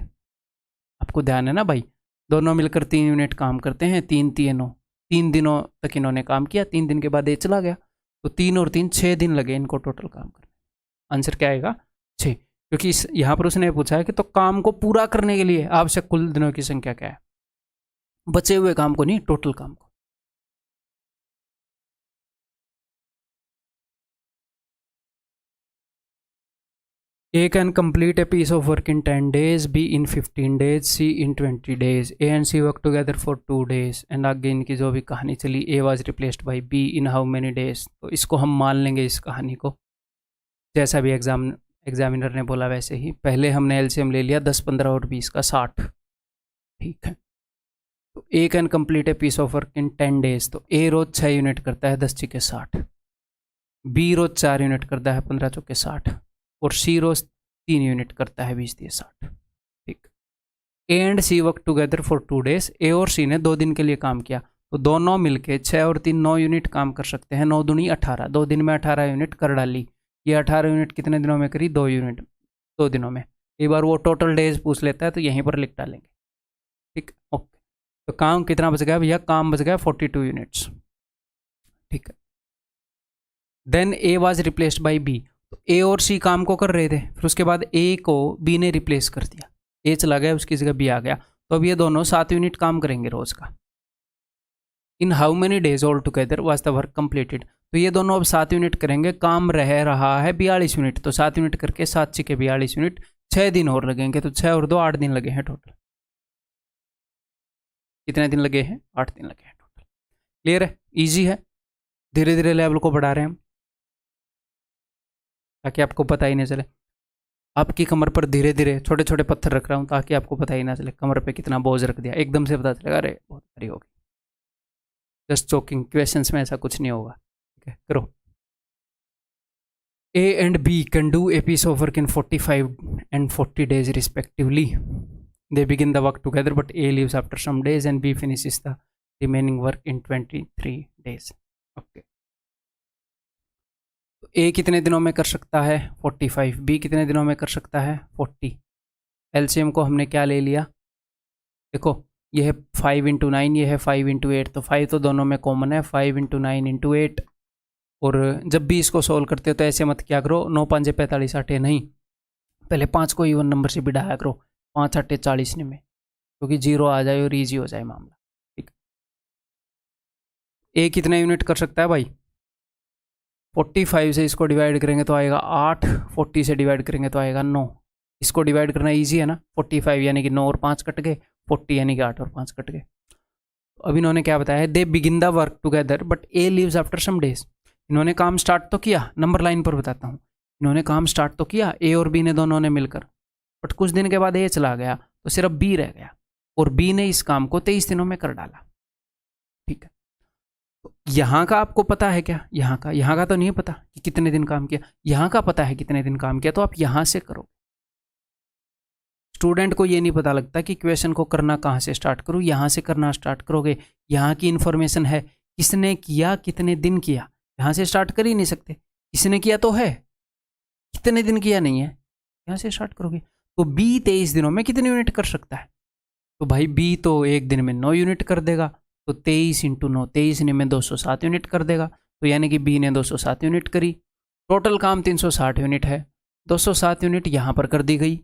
आपको ध्यान है ना भाई, दोनों मिलकर 3 यूनिट काम करते हैं, 3 3 9, 3 दिनों तक इन्होंने काम किया, 3 दिन के बाद ए चला गया, तो 3 और 3 6 दिन लगे इनको टोटल काम करने। आंसर क्या आएगा 6, क्योंकि यहाँ पर उसने पूछा है कि तो काम को पूरा करने के लिए आवश्यक कुल दिनों की संख्या क्या है, बचे हुए काम को नहीं, टोटल काम को। A can complete a piece of work in 10 days, B in 15 days, C in 20 days. A and C work together for 2 days. And आगे इनकी जो भी कहानी चली, A was replaced by B in how many days. तो इसको हम मान लेंगे, इस कहानी को, जैसा भी एग्जामिनर ने बोला वैसे ही। पहले हमने एलसीएम ले लिया 10 15 और 20 का 60। ठीक है, तो A can complete a piece of work in 10 days। तो A रोज 6 यूनिट करता है, 10 × 60। B रोज 4 यूनिट करता है, 15 × 60। और सी रोज 3 यूनिट करता है, 20 × 60। ठीक, A and C work together for 2 days। A और सी ने 2 दिन के लिए काम किया, तो दोनों मिलके 6 और 3 9 यूनिट काम कर सकते हैं। 9 दूनी 18, 2 दिन में 18 यूनिट कर डाली। ये 18 यूनिट कितने दिनों में करी, 2 यूनिट 2 दिनों में। एक बार वो टोटल डेज पूछ लेता है तो यहीं पर लिख डालेंगे। ठीक, ओके, तो काम कितना बच गया भैया, काम बच गया 42 यूनिट्स। ठीक है, then A was replaced by B. तो ए और सी काम को कर रहे थे, फिर उसके बाद ए को बी ने रिप्लेस कर दिया, ए चला गया, उसकी जगह बी आ गया। तो अब ये दोनों 7 यूनिट काम करेंगे रोज का। इन how many days all together was the work completed. तो ये दोनों अब 7 यूनिट करेंगे, काम रह रहा है 42 यूनिट। तो 7 यूनिट करके 7 × 42 यूनिट, 6 दिन और लगेंगे। तो 6 और 2 8 दिन लगे हैं टोटल। कितने दिन लगे हैं, 8 दिन लगे हैं टोटल। क्लियर है, ईजी है। धीरे धीरे लेवल को बढ़ा रहे हैं हम, ताकि आपको पता ही नहीं चले। आपकी कमर पर धीरे धीरे छोटे छोटे पत्थर रख रहा हूँ, ताकि आपको पता ही ना चले कमर पे कितना बोझ रख दिया। एकदम से पता चलेगा अरे बहुत भारी होगी। जस्ट चोकिंग, क्वेश्चंस में ऐसा कुछ नहीं होगा। ठीक है, करो। A and B can do a piece of work in 45 and 40 days respectively. They begin the work together, but A leaves after some days and B finishes the remaining work in 23 days. Okay. तो A कितने दिनों में कर सकता है 45, B कितने दिनों में कर सकता है 40। एलसीएम को हमने क्या ले लिया, देखो ये है 5 × 9, ये है 5 × 8। तो 5 तो दोनों में कॉमन है, 5 × 9 × 8। और जब भी इसको सोल्व करते हो तो ऐसे मत क्या करो 9 × 5 = 45 8 नहीं, पहले 5 को इवन नंबर से बिठाया करो, 5 8 40 में, क्योंकि 0 आ जाए और ईजी हो जाए मामला। ठीक, ए कितने यूनिट कर सकता है भाई 45 से इसको डिवाइड करेंगे तो आएगा 8, 40 से डिवाइड करेंगे तो आएगा 9। इसको डिवाइड करना ईजी है ना, 45 यानी कि 9 और 5 कट गए, 40 यानी कि 8 और 5 कट गए। अब इन्होंने क्या बताया, they begin the work together but A leaves after some days. इन्होंने काम स्टार्ट तो किया, नंबर लाइन पर बताता हूँ, इन्होंने काम स्टार्ट तो किया ए और बी ने दोनों ने मिलकर, बट कुछ दिन के बाद ए चला गया तो सिर्फ बी रह गया, और बी ने इस काम को 23 दिनों में कर डाला। ठीक है, तो यहाँ का आपको पता है क्या, यहाँ का तो नहीं पता कि कितने दिन काम किया, यहाँ का पता है कितने दिन काम किया, तो आप यहाँ से करो। स्टूडेंट को ये नहीं पता लगता कि क्वेश्चन को करना कहाँ से स्टार्ट करूँ, यहाँ से करना स्टार्ट करोगे, यहाँ की इन्फॉर्मेशन है, किसने किया कितने दिन किया, यहाँ से स्टार्ट कर ही नहीं सकते। किसने किया तो है, कितने दिन किया नहीं है, यहाँ से स्टार्ट करोगे। तो बी 23 दिनों में कितने यूनिट कर सकता है, तो भाई बी तो एक दिन में 9 यूनिट कर देगा, तो 23 × 9, 23 में 207 यूनिट कर देगा, तो यानी कि बी ने 207 यूनिट करी। टोटल काम 360 यूनिट है, 207 यूनिट यहाँ पर कर दी गई,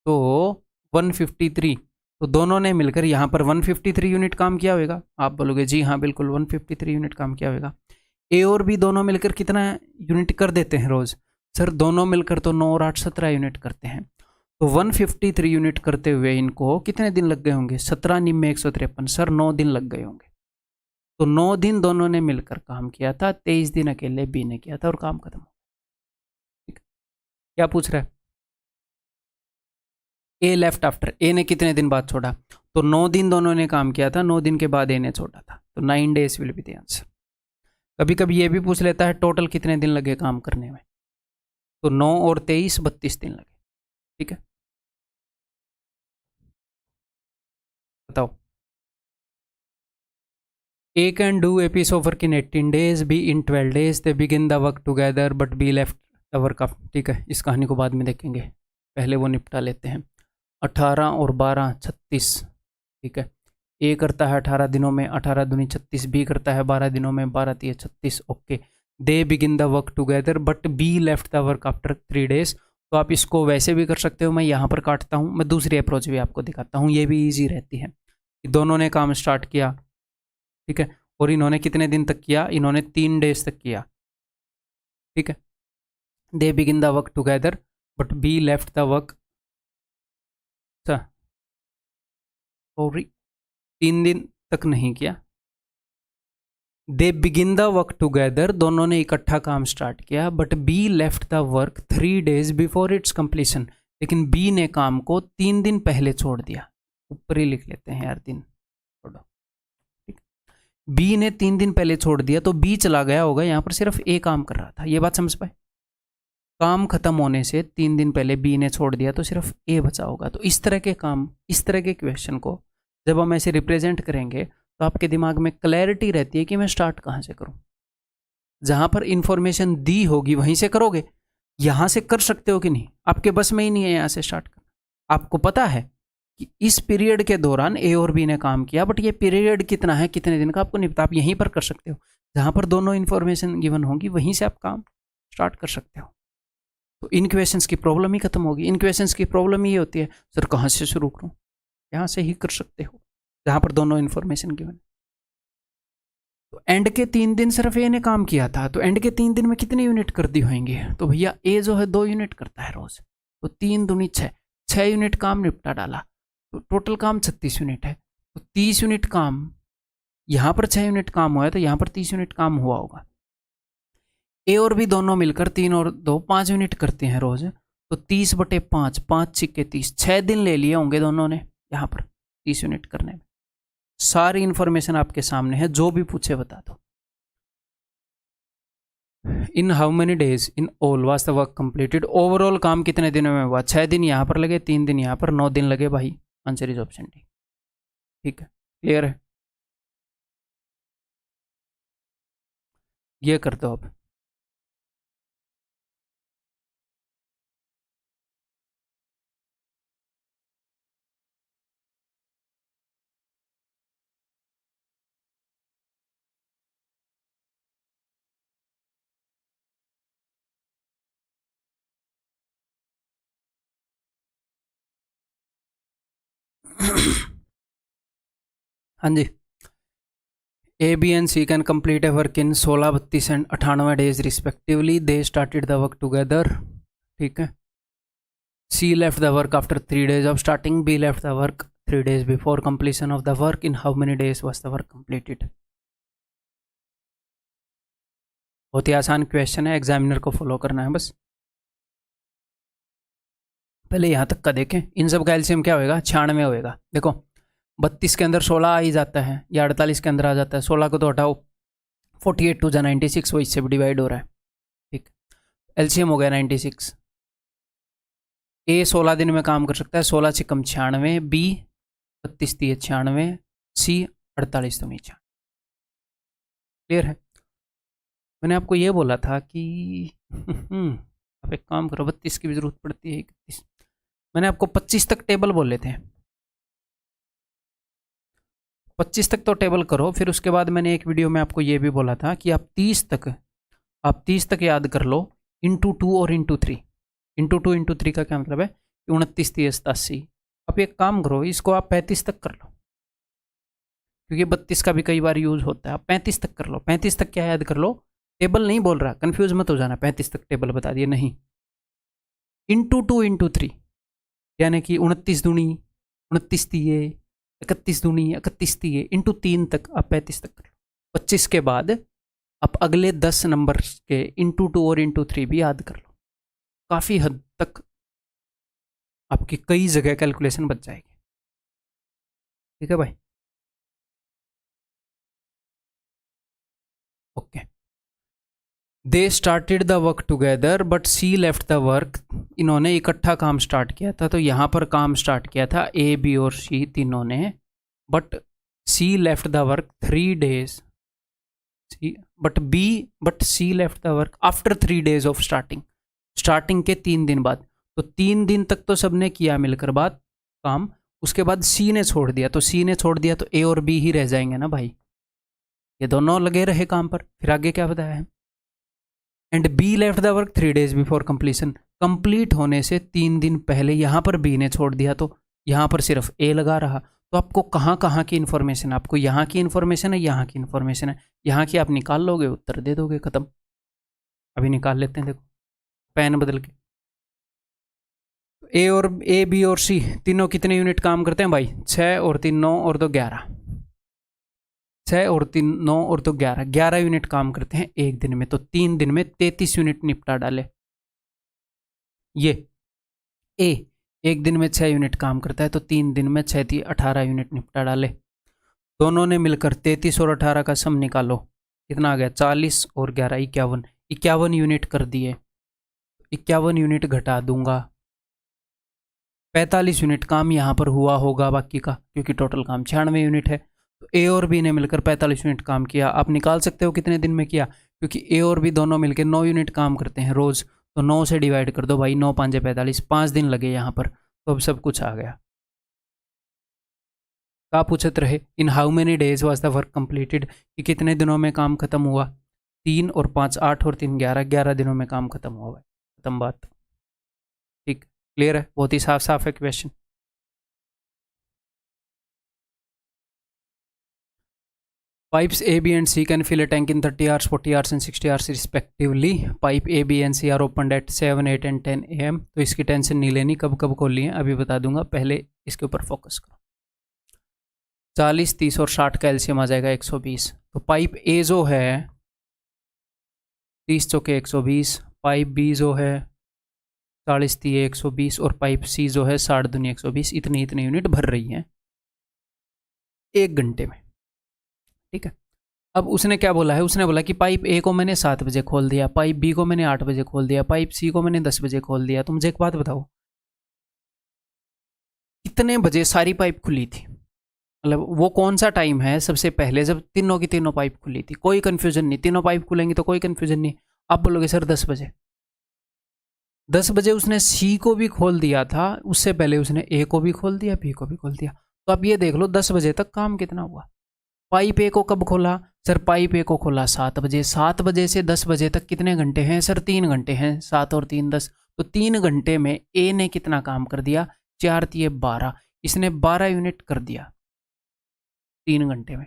तो 153, तो दोनों ने मिलकर यहाँ पर 153 यूनिट काम किया होगा। आप बोलोगे जी हाँ बिल्कुल 153 यूनिट काम किया होगा। ए और बी दोनों मिलकर कितना यूनिट कर देते हैं रोज? सर दोनों मिलकर तो 9 और 8 17 यूनिट करते हैं। तो 153 यूनिट करते हुए इनको कितने दिन लग गए होंगे? 17 निम्न 153, सर 9 दिन लग गए होंगे। तो 9 दिन दोनों ने मिलकर काम किया था, 23 दिन अकेले बी ने किया था और काम खत्म। ठीक, क्या पूछ रहा है? ए लेफ्ट आफ्टर, ए ने कितने दिन बाद छोड़ा? तो 9 दिन दोनों ने काम किया था, 9 दिन के बाद ए ने छोड़ा था, तो 9 days will be the answer. कभी कभी ये भी पूछ लेता है टोटल कितने दिन लगे काम करने में, तो 9 और 23 32 दिन लगे। ठीक है, बताओ। A can do a piece of work in 18 days, B in 12 days, they begin the work together but B left the work of। ठीक है, इस कहानी को बाद में देखेंगे, पहले वो निपटा लेते हैं। 18 और 12 36। ठीक है, ए करता है 18 दिनों में, 18 दूनी 36, बी करता है 12 दिनों में, 12 तिये 36। Okay, they begin the work together but B left the work after 3 days। तो आप इसको वैसे भी कर सकते हो, मैं यहाँ पर काटता हूँ, मैं दूसरी अप्रोच भी आपको दिखाता हूँ, ये भी ईजी रहती है। दोनों ने काम स्टार्ट किया, ठीक है, और इन्होंने कितने दिन तक किया? इन्होंने 3 days तक किया। ठीक है, दे begin the work together but B left the work, sorry 3 दिन तक नहीं किया। दे बिगिन द वर्क टुगेदर, दोनों ने इकट्ठा काम स्टार्ट किया, but B left the work 3 days before it's completion. लेकिन बी ने काम को 3 दिन पहले छोड़ दिया। ऊपर ही लिख लेते हैं यार, दिन छोड़ो। ठीक, बी ने 3 दिन पहले छोड़ दिया, तो बी चला गया होगा, यहाँ पर सिर्फ ए काम कर रहा था। ये बात समझ पाए? काम खत्म होने से 3 दिन पहले बी ने छोड़ दिया, तो सिर्फ ए बचा होगा। तो इस तरह के काम, इस तरह के क्वेश्चन को जब हम ऐसे रिप्रेजेंट करेंगे तो आपके दिमाग में क्लैरिटी रहती है कि मैं स्टार्ट कहाँ से करूँ। जहाँ पर इंफॉर्मेशन दी होगी वहीं से करोगे। यहाँ से कर सकते हो कि नहीं? आपके बस में ही नहीं है यहाँ से स्टार्ट करना। आपको पता है कि इस पीरियड के दौरान ए और बी ने काम किया, बट ये पीरियड कितना है, कितने दिन का, आपको नहीं पता। आप यहीं पर कर सकते हो, जहाँ पर दोनों इन्फॉर्मेशन गिवन होगी वहीं से आप काम स्टार्ट कर सकते हो। तो इन क्वेश्चंस की प्रॉब्लम ही खत्म होगी। इन क्वेश्चंस की प्रॉब्लम ये होती है, सर कहाँ से शुरू करूँ? यहाँ से ही कर सकते हो, जहाँ पर दोनों इन्फॉर्मेशन गिवन। तो एंड के 3 दिन सिर्फ ए ने काम किया था, तो एंड के 3 दिन में कितनी यूनिट कर दी होंगी? तो भैया ए जो है 2 यूनिट करता है रोज, तो 3 दूनी 6 यूनिट काम निपटा डाला, तो टोटल काम 36 यूनिट है। तो 30 यूनिट काम, यहाँ पर 6 यूनिट काम हुआ है, तो यहाँ पर 30 यूनिट काम हुआ होगा। ए और बी दोनों मिलकर 3 और 2 5 यूनिट करते हैं रोज, तो 30/5, 5 छिक्के 30, 6 दिन ले लिए होंगे दोनों ने यहाँ पर 30 यूनिट करने में। सारी इंफॉर्मेशन आपके सामने है, जो भी पूछे बता दो। इन how many days in all was the work completed, overall काम कितने दिनों में हुआ? 6 दिन यहाँ पर लगे, 3 दिन यहाँ पर, 9 दिन लगे भाई। Answer is option D. ठीक है, क्लियर है? ये कर दो अब। हाँ जी, A B and C can complete a work in 16, 32 and 98 days respectively. They started the work together. ठीक है, C left the work after 3 days of starting, B left the work 3 days before completion of the work. In how many days was the work completed? बहुत ही आसान question है, examiner को follow करना है बस। पहले यहाँ तक का देखें, इन सब का एलसीएम क्या होएगा? 96 होएगा। देखो 32 के अंदर 16 आ ही जाता है, या 48 के अंदर आ जाता है। 16 को तो हटाओ, 48 2 जा 96, वो इससे भी डिवाइड हो रहा है। ठीक, एलसीएम हो गया 96। ए 16 दिन में काम कर सकता है, 16 से कम 96, बी 32 3 96, सी 48 तो 96। क्लियर है? मैंने आपको ये बोला था कि आप एक काम करो, 32 की भी जरूरत पड़ती है, 31। मैंने आपको 25 तक टेबल बोले थे, 25 तक तो टेबल करो। फिर उसके बाद मैंने एक वीडियो में आपको ये भी बोला था कि आप 30 तक आप 30 तक याद कर लो, इंटू 2 और इंटू 3। इंटू 2 इंटू 3 का क्या मतलब है? 29 30 87। अब एक काम करो, इसको आप 35 तक कर लो, क्योंकि 32 का भी कई बार यूज होता है। आप 35 तक कर लो। 35 तक क्या याद कर लो? टेबल नहीं बोल रहा, कंफ्यूज मत हो जाना। 35 तक टेबल बता दिए नहीं, इंटू 2 इंटू 3, यानी कि 29 दूनी 29 दिए, 31 दूनी 31 दिए, इंटू 3 तक आप 35 तक कर लो। 25 के बाद आप अगले 10 नंबर के इंटू 2 और इंटू 3 भी याद कर लो। काफ़ी हद तक आपकी कई जगह कैलकुलेशन बच जाएगी। ठीक है भाई, okay. They started the work together but C left the work. इन्होंने इकट्ठा काम स्टार्ट किया था, तो यहाँ पर काम स्टार्ट किया था ए बी और सी तीनों ने, but C left the work 3 days। But C left the work after 3 days of starting. Starting के 3 दिन बाद। तो 3 दिन तक तो सबने किया मिलकर बात काम, उसके बाद सी ने छोड़ दिया। तो सी ने छोड़ दिया तो ए और बी ही रह जाएंगे ना भाई, ये दोनों लगे रहे काम पर। फिर आगे क्या बताया है? And B left the work 3 days before completion. Complete होने से 3 दिन पहले यहाँ पर बी ने छोड़ दिया, तो यहाँ पर सिर्फ ए लगा रहा। तो आपको कहाँ कहाँ की इन्फॉर्मेशन, आपको यहाँ की इन्फॉर्मेशन है, यहाँ की इन्फॉर्मेशन है, यहाँ की आप निकाल लोगे, उत्तर दे दोगे, खत्म। अभी निकाल लेते हैं, देखो पेन बदल के। ए बी और सी तीनों कितने यूनिट काम करते हैं भाई? 6 और 3 9 और 2 11। 6 और 3 9 और 2 11, 11 यूनिट काम करते हैं एक दिन में। तो 3 दिन में 33 यूनिट निपटा डाले। ये ए एक दिन में 6 यूनिट काम करता है, तो 3 दिन में 6 3 18 यूनिट निपटा डाले। दोनों ने मिलकर 33 और 18 का सम निकालो, कितना आ गया? 40 और 11 51। 51 यूनिट कर दिए। 51 यूनिट घटा दूंगा, 45 यूनिट काम यहाँ पर हुआ होगा बाकी का, क्योंकि टोटल काम 96 यूनिट है। तो ए और बी ने मिलकर 45 यूनिट काम किया। आप निकाल सकते हो कितने दिन में किया, क्योंकि ए और बी दोनों मिलकर 9 यूनिट काम करते हैं रोज़। तो 9 से डिवाइड कर दो भाई, 9 5 45, 5 दिन लगे यहाँ पर। तो अब सब कुछ आ गया। का पूछत रहे, इन how many days was the work completed, कि कितने दिनों में काम खत्म हुआ? 3 और 5 8 और 3 11, 11 दिनों में काम खत्म हुआ भाई, खत्म बात। ठीक, क्लियर है, बहुत ही साफ साफ है question. Pipes A, B and C can fill a tank in 30 hours, 40 hours and 60 hours respectively. Pipe A, B and C are opened at 7, 8 and 10 AM. तो इसकी टेंशन नहीं लेनी, कब कब खोलनी है अभी बता दूंगा, पहले इसके ऊपर फोकस करो। 40 30 और 60 का एलसीएम आ जाएगा 120। तो पाइप ए जो है 30 चौके 120, पाइप बी जो है 40 दिए 120, और पाइप सी जो है 60 दूनी 120। इतनी इतनी यूनिट भर रही हैं 1 घंटे में। ठीक है, अब उसने क्या बोला है? उसने बोला कि पाइप ए को मैंने 7 बजे खोल दिया, पाइप बी को मैंने 8 बजे खोल दिया, पाइप सी को मैंने 10 बजे खोल दिया। तो मुझे एक बात बताओ, कितने बजे सारी पाइप खुली थी? मतलब वो कौन सा टाइम है सबसे पहले जब तीनों की तीनों पाइप खुली थी? कोई कंफ्यूजन नहीं, तीनों पाइप खुलेंगी तो कोई कंफ्यूजन नहीं। आप बोलोगे सर 10 बजे। 10 बजे उसने सी को भी खोल दिया था, उससे पहले उसने ए को भी खोल दिया, बी को भी खोल दिया। तो आप ये देख लो 10 बजे तक काम कितना हुआ। पाइप ए को कब खोला? सर पाइप ए को खोला 7 बजे। 7 बजे से 10 बजे तक कितने घंटे हैं? सर 3 घंटे हैं, 7 और 3 10। तो 3 घंटे में ए ने कितना काम कर दिया? 4 तिये 12, इसने 12 यूनिट कर दिया 3 घंटे में।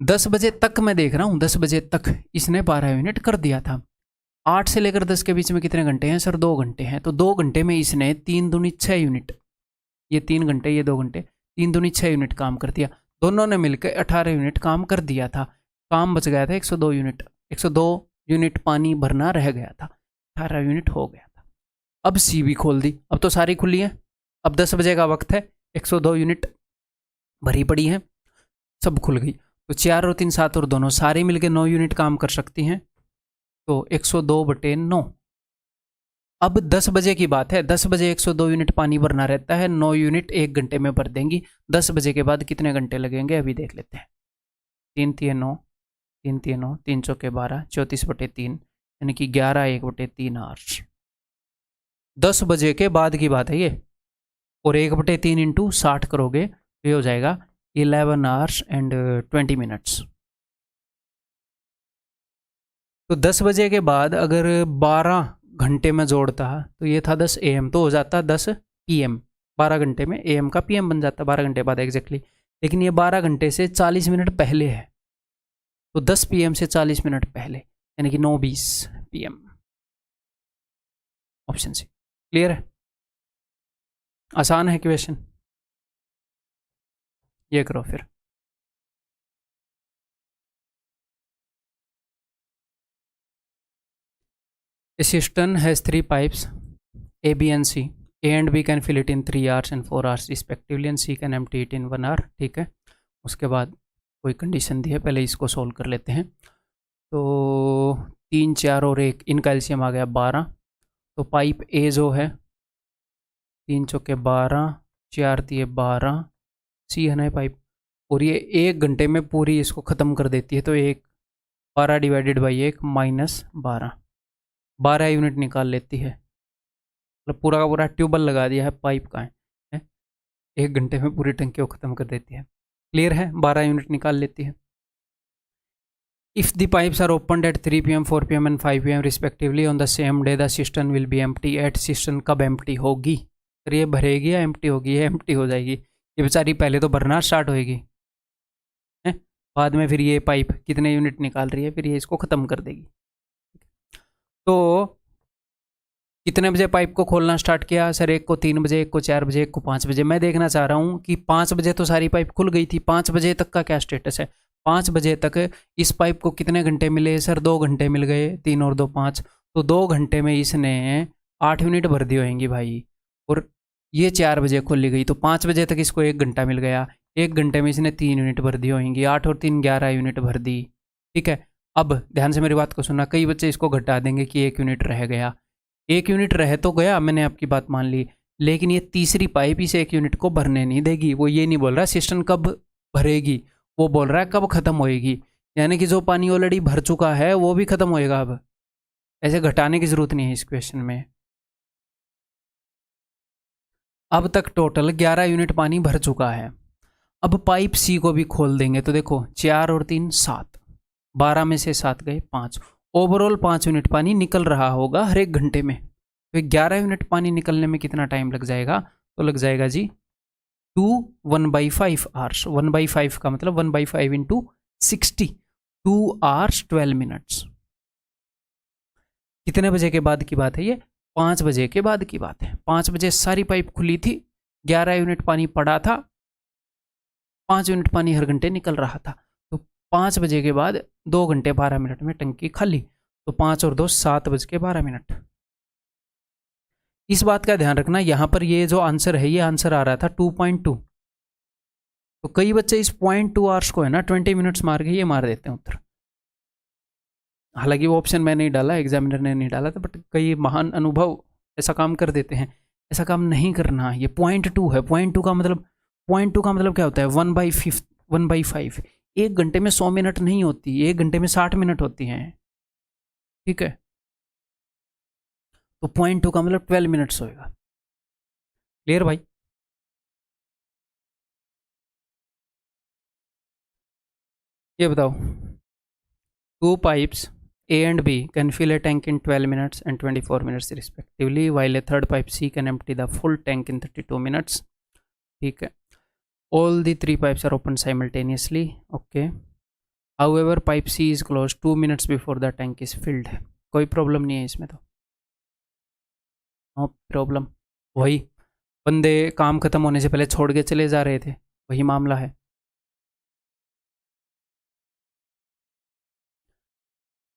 10 बजे तक मैं देख रहा हूँ, 10 बजे तक इसने 12 यूनिट कर दिया था। 8 से लेकर 10 के बीच में कितने घंटे हैं? सर 2 घंटे हैं। तो 2 घंटे में इसने 3 दूनी 6 यूनिट, ये 3 घंटे ये 2 घंटे, 3 दूनी 6 यूनिट काम कर दिया। दोनों ने मिलकर 18 यूनिट काम कर दिया था। काम बच गया था 102 यूनिट। 102 यूनिट पानी भरना रह गया था, 18 यूनिट हो गया था। अब सी भी खोल दी, अब तो सारी खुली है। अब 10 बजे का वक्त है, 102 यूनिट भरी पड़ी है, सब खुल गई। तो 4 और 3 7 और दोनों सारी मिलकर 9 यूनिट काम कर सकती हैं। तो 102/9। अब 10 बजे की बात है, 10 बजे 102 यूनिट पानी भरना रहता है, 9 यूनिट 1 घंटे में भर देंगी। 10 बजे के बाद कितने घंटे लगेंगे अभी देख लेते हैं। 3 तिये 9, 3 तिये 9, 3 चौके 12, 34/3, यानी कि 11 1/3 आवर्स। 10 बजे के बाद की बात है ये, और 1/3 इंटू 60 करोगे तो ये हो जाएगा 11 आवर्स एंड 20 मिनट्स। तो 10 बजे के बाद अगर 12 घंटे में जोड़ता तो ये था 10 AM, तो हो जाता 10 PM। 12 घंटे में AM का PM बन जाता 12 घंटे बाद एग्जैक्टली। लेकिन ये 12 घंटे से 40 मिनट पहले है, तो 10 PM से 40 मिनट पहले, यानी कि 9:20 PM। Option C. क्लियर है? आसान है क्वेश्चन, ये करो फिर। A cistern has 3 pipes A, B and C. A and B can fill it in 3 hours and 4 hours respectively and C can empty it in 1 hour। ठीक है, उसके बाद कोई कंडीशन दी है, पहले इसको सोल्व कर लेते हैं। तो 3, 4 और 1, इनका एलसीएम आ गया 12। तो पाइप ए जो है 3 चौके 12, 4 दिए 12, सी है ना पाइप, और ये 1 घंटे में पूरी इसको ख़त्म कर देती है। तो 12 डिवाइडेड बाई 1 माइनस 12 यूनिट निकाल लेती है। मतलब पूरा का पूरा ट्यूबल लगा दिया है पाइप का है 1 घंटे में पूरी टंकी को ख़त्म कर देती है। क्लियर है? 12 यूनिट निकाल लेती है। If the pipes are opened at 3 PM, 4 PM and 5 PM respectively on the same day the system will be empty at. System कब एम्प्टी होगी? फिर ये भरेगी या एम्प्टी होगी? ये एम्प्टी हो जाएगी। ये बेचारी पहले तो भरना स्टार्ट होएगी है, बाद में फिर ये पाइप कितने यूनिट निकाल रही है, फिर ये इसको ख़त्म कर देगी। तो कितने बजे पाइप को खोलना स्टार्ट किया? सर 1 को 3 बजे, 1 को 4 बजे, 1 को 5 बजे। मैं देखना चाह रहा हूँ कि 5 बजे तो सारी पाइप खुल गई थी, 5 बजे तक का क्या स्टेटस है? 5 बजे तक इस पाइप को कितने घंटे मिले? सर 2 घंटे मिल गए, 3 और 2 5। तो 2 घंटे में इसने 8 यूनिट भर दी होंगी भाई, और ये 4 बजे खोली गई, तो 5 बजे तक इसको 1 घंटा मिल गया। 1 घंटे में इसने 3 यूनिट भर दी होंगी, 8 और 3 11 यूनिट भर दी। ठीक है, अब ध्यान से मेरी बात को सुनना। कई बच्चे इसको घटा देंगे कि 1 यूनिट रह गया। 1 यूनिट रह तो गया, मैंने आपकी बात मान ली, लेकिन ये तीसरी पाइप इस 1 यूनिट को भरने नहीं देगी। वो ये नहीं बोल रहा सिस्टम कब भरेगी, वो बोल रहा है कब ख़त्म होएगी। यानी कि जो पानी ऑलरेडी भर चुका है वो भी ख़त्म होएगा। अब ऐसे घटाने की ज़रूरत नहीं है इस क्वेश्चन में। अब तक टोटल 11 यूनिट पानी भर चुका है। अब पाइप सी को भी खोल देंगे, तो देखो 4 और 3 7, 12 में से 7 गए 5, ओवरऑल 5 यूनिट पानी निकल रहा होगा हर 1 घंटे में। तो 11 यूनिट पानी निकलने में कितना टाइम लग जाएगा? तो लग जाएगा जी 2 1/5 आवर्स। 1/5 का मतलब 1/5 इंटू 60, 2 hours 12 minutes। कितने बजे के बाद की बात है ये? 5 बजे के बाद की बात है। 5 बजे सारी पाइप खुली थी, 11 यूनिट पानी पड़ा था, 5 यूनिट पानी हर घंटे निकल रहा था। तो 5 बजे के बाद 2 घंटे 12 मिनट में टंकी खाली। तो 5 और 2 7:12। इस बात का ध्यान रखना, यहाँ पर ये जो आंसर है, ये आंसर आ रहा था 2.2। तो कई बच्चे इस 0.2 आवर्स को है ना 20 मिनट्स मार के ये मार देते हैं उत्तर। हालांकि वो ऑप्शन मैं नहीं डाला, एग्जामिनर ने नहीं डाला था, बट कई महान अनुभव ऐसा काम कर देते हैं। ऐसा काम नहीं करना। ये 0.2 है। 0.2 का मतलब क्या होता है? 1/5। 1 घंटे में 100 मिनट नहीं होती, 1 घंटे में 60 मिनट होती हैं। ठीक है, तो 0.2 का मतलब 12 मिनट्स होएगा। क्लियर भाई? ये बताओ, 2 pipes A and B can fill a tank in 12 minutes and 24 minutes respectively, while a third pipe C can empty the full tank in 32 minutes। ठीक है, all the 3 pipes are opened simultaneously। okay, however pipe C is closed 2 minutes before the tank is filled। कोई problem नहीं है इसमें, तो no problem. वही बंदे काम खत्म होने से पहले छोड़ के चले जा रहे थे, वही मामला है।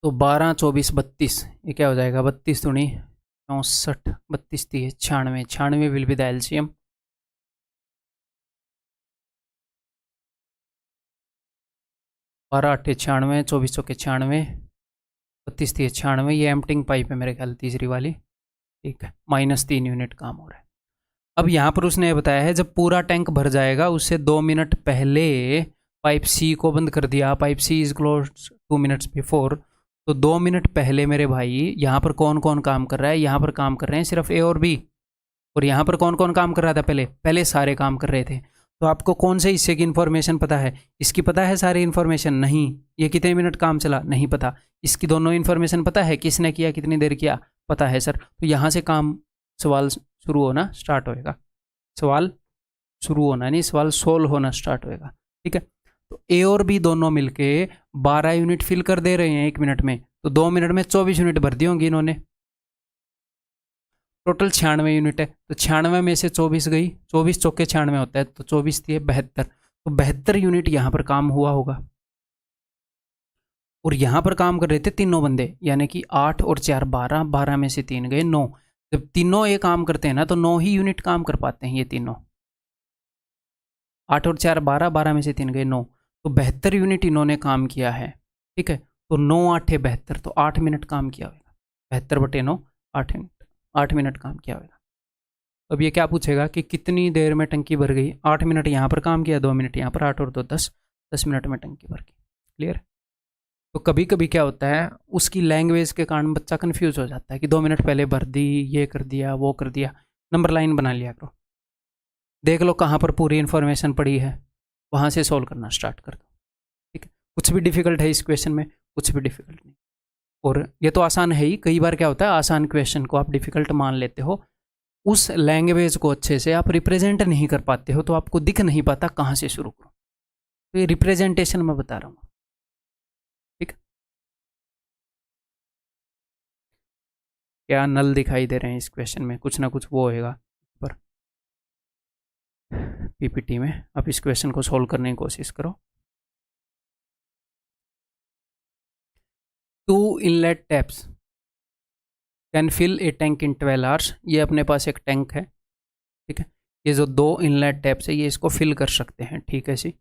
तो 12 24 32, ये क्या हो जाएगा? 32 दूनी 64, 32 थी 96, 96 विल बी द एलसीएम। बारह 8 96, 24 चौके 96, 32 थी 96। ये एम्प्टिंग पाइप है मेरे ख्याल तीसरी वाली। ठीक है, -3 यूनिट काम हो रहा है। अब यहाँ पर उसने ये बताया है जब पूरा टैंक भर जाएगा उससे 2 मिनट पहले पाइप सी को बंद कर दिया। Pipe C is close 2 minutes before. तो 2 मिनट पहले मेरे भाई यहाँ पर कौन कौन काम कर रहा है? यहाँ पर काम कर रहे हैं सिर्फ ए और बी। और यहाँ पर कौन कौन काम कर रहा था? पहले सारे काम कर रहे थे। तो आपको कौन से हिस्से की इन्फॉर्मेशन पता है? इसकी पता है सारी इन्फॉर्मेशन? नहीं। ये कितने मिनट काम चला? नहीं पता। इसकी दोनों इन्फॉर्मेशन पता है? किसने किया, कितनी देर किया? पता है सर। तो यहाँ से काम, सवाल शुरू होना स्टार्ट होएगा। सवाल शुरू होना नहीं, सवाल सोल्व होना स्टार्ट होएगा। ठीक है, तो ए और बी दोनों मिलके 12 यूनिट फिल कर दे रहे हैं 1 मिनट में, तो 2 मिनट में 24 यूनिट भर दी होंगी इन्होंने। टोटल 96 यूनिट है, तो 96 में से 24 गई, 24 चौके 96 होता है, तो 24 दिए 72, तो 72 यूनिट यहाँ पर काम हुआ होगा। और यहाँ पर काम कर रहे थे तीनों बंदे, यानी कि 8 और 4 12, 12 में से 3 गए 9। जब तीनों ये काम करते हैं ना, तो 9 ही यूनिट काम कर पाते हैं ये तीनों। 8 और 4 12, 12 में से 3 गए 9, तो 72 यूनिट इन्होंने काम किया है। ठीक है, तो 9 8 है 72, तो 8 मिनट काम किया होगा। 72/9 8 मिनट, 8 मिनट काम किया होगा। अब ये क्या पूछेगा कि कितनी देर में टंकी भर गई? 8 मिनट यहाँ पर काम किया, 2 मिनट यहाँ पर, 8 और 2 10, 10 मिनट में टंकी भर गई। क्लियर? तो कभी कभी क्या होता है, उसकी लैंग्वेज के कारण बच्चा कन्फ्यूज हो जाता है कि 2 मिनट पहले भर दी, ये कर दिया, वो कर दिया। नंबर लाइन बना लिया करो, देख लो कहाँ पर पूरी इन्फॉर्मेशन पड़ी है, वहाँ से सॉल्व करना स्टार्ट कर दो। ठीक है, कुछ भी डिफिकल्ट है इस क्वेश्चन में? कुछ भी डिफिकल्ट नहीं। और ये तो आसान है ही। कई बार क्या होता है, आसान क्वेश्चन को आप डिफिकल्ट मान लेते हो, उस लैंग्वेज को अच्छे से आप रिप्रेजेंट नहीं कर पाते हो, तो आपको दिख नहीं पाता कहाँ से शुरू करो। तो ये रिप्रेजेंटेशन मैं बता रहा हूँ। ठीक, क्या नल दिखाई दे रहे हैं इस क्वेश्चन में? कुछ ना कुछ वो होएगा पर पीपीटी में। आप इस क्वेश्चन को सॉल्व करने की कोशिश करो। 2 inlet taps can fill a tank in 12 hours. ये अपने पास एक टैंक है। ठीक है, ये जो 2 इनलेट टैप्स है, ये इसको फिल कर सकते हैं। ठीक है जी,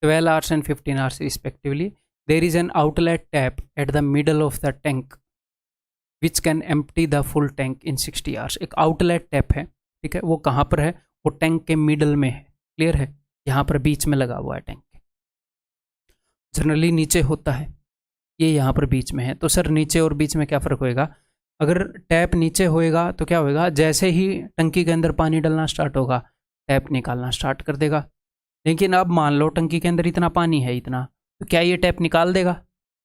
12 hours and 15 hours respectively. There is an outlet tap at the middle of the tank which can empty the full tank in 60 hours. एक आउटलेट टैप है। ठीक है, वो कहाँ पर है? वो टैंक के मिडल में है। क्लियर है? यहाँ पर बीच में लगा हुआ है टैंक के। जनरली नीचे होता है, ये यहाँ पर बीच में है। तो सर नीचे और बीच में क्या फ़र्क होएगा? अगर टैप नीचे होएगा तो क्या होएगा, जैसे ही टंकी के अंदर पानी डलना स्टार्ट होगा, टैप निकालना स्टार्ट कर देगा। लेकिन अब मान लो टंकी के अंदर इतना पानी है, इतना, तो क्या ये टैप निकाल देगा?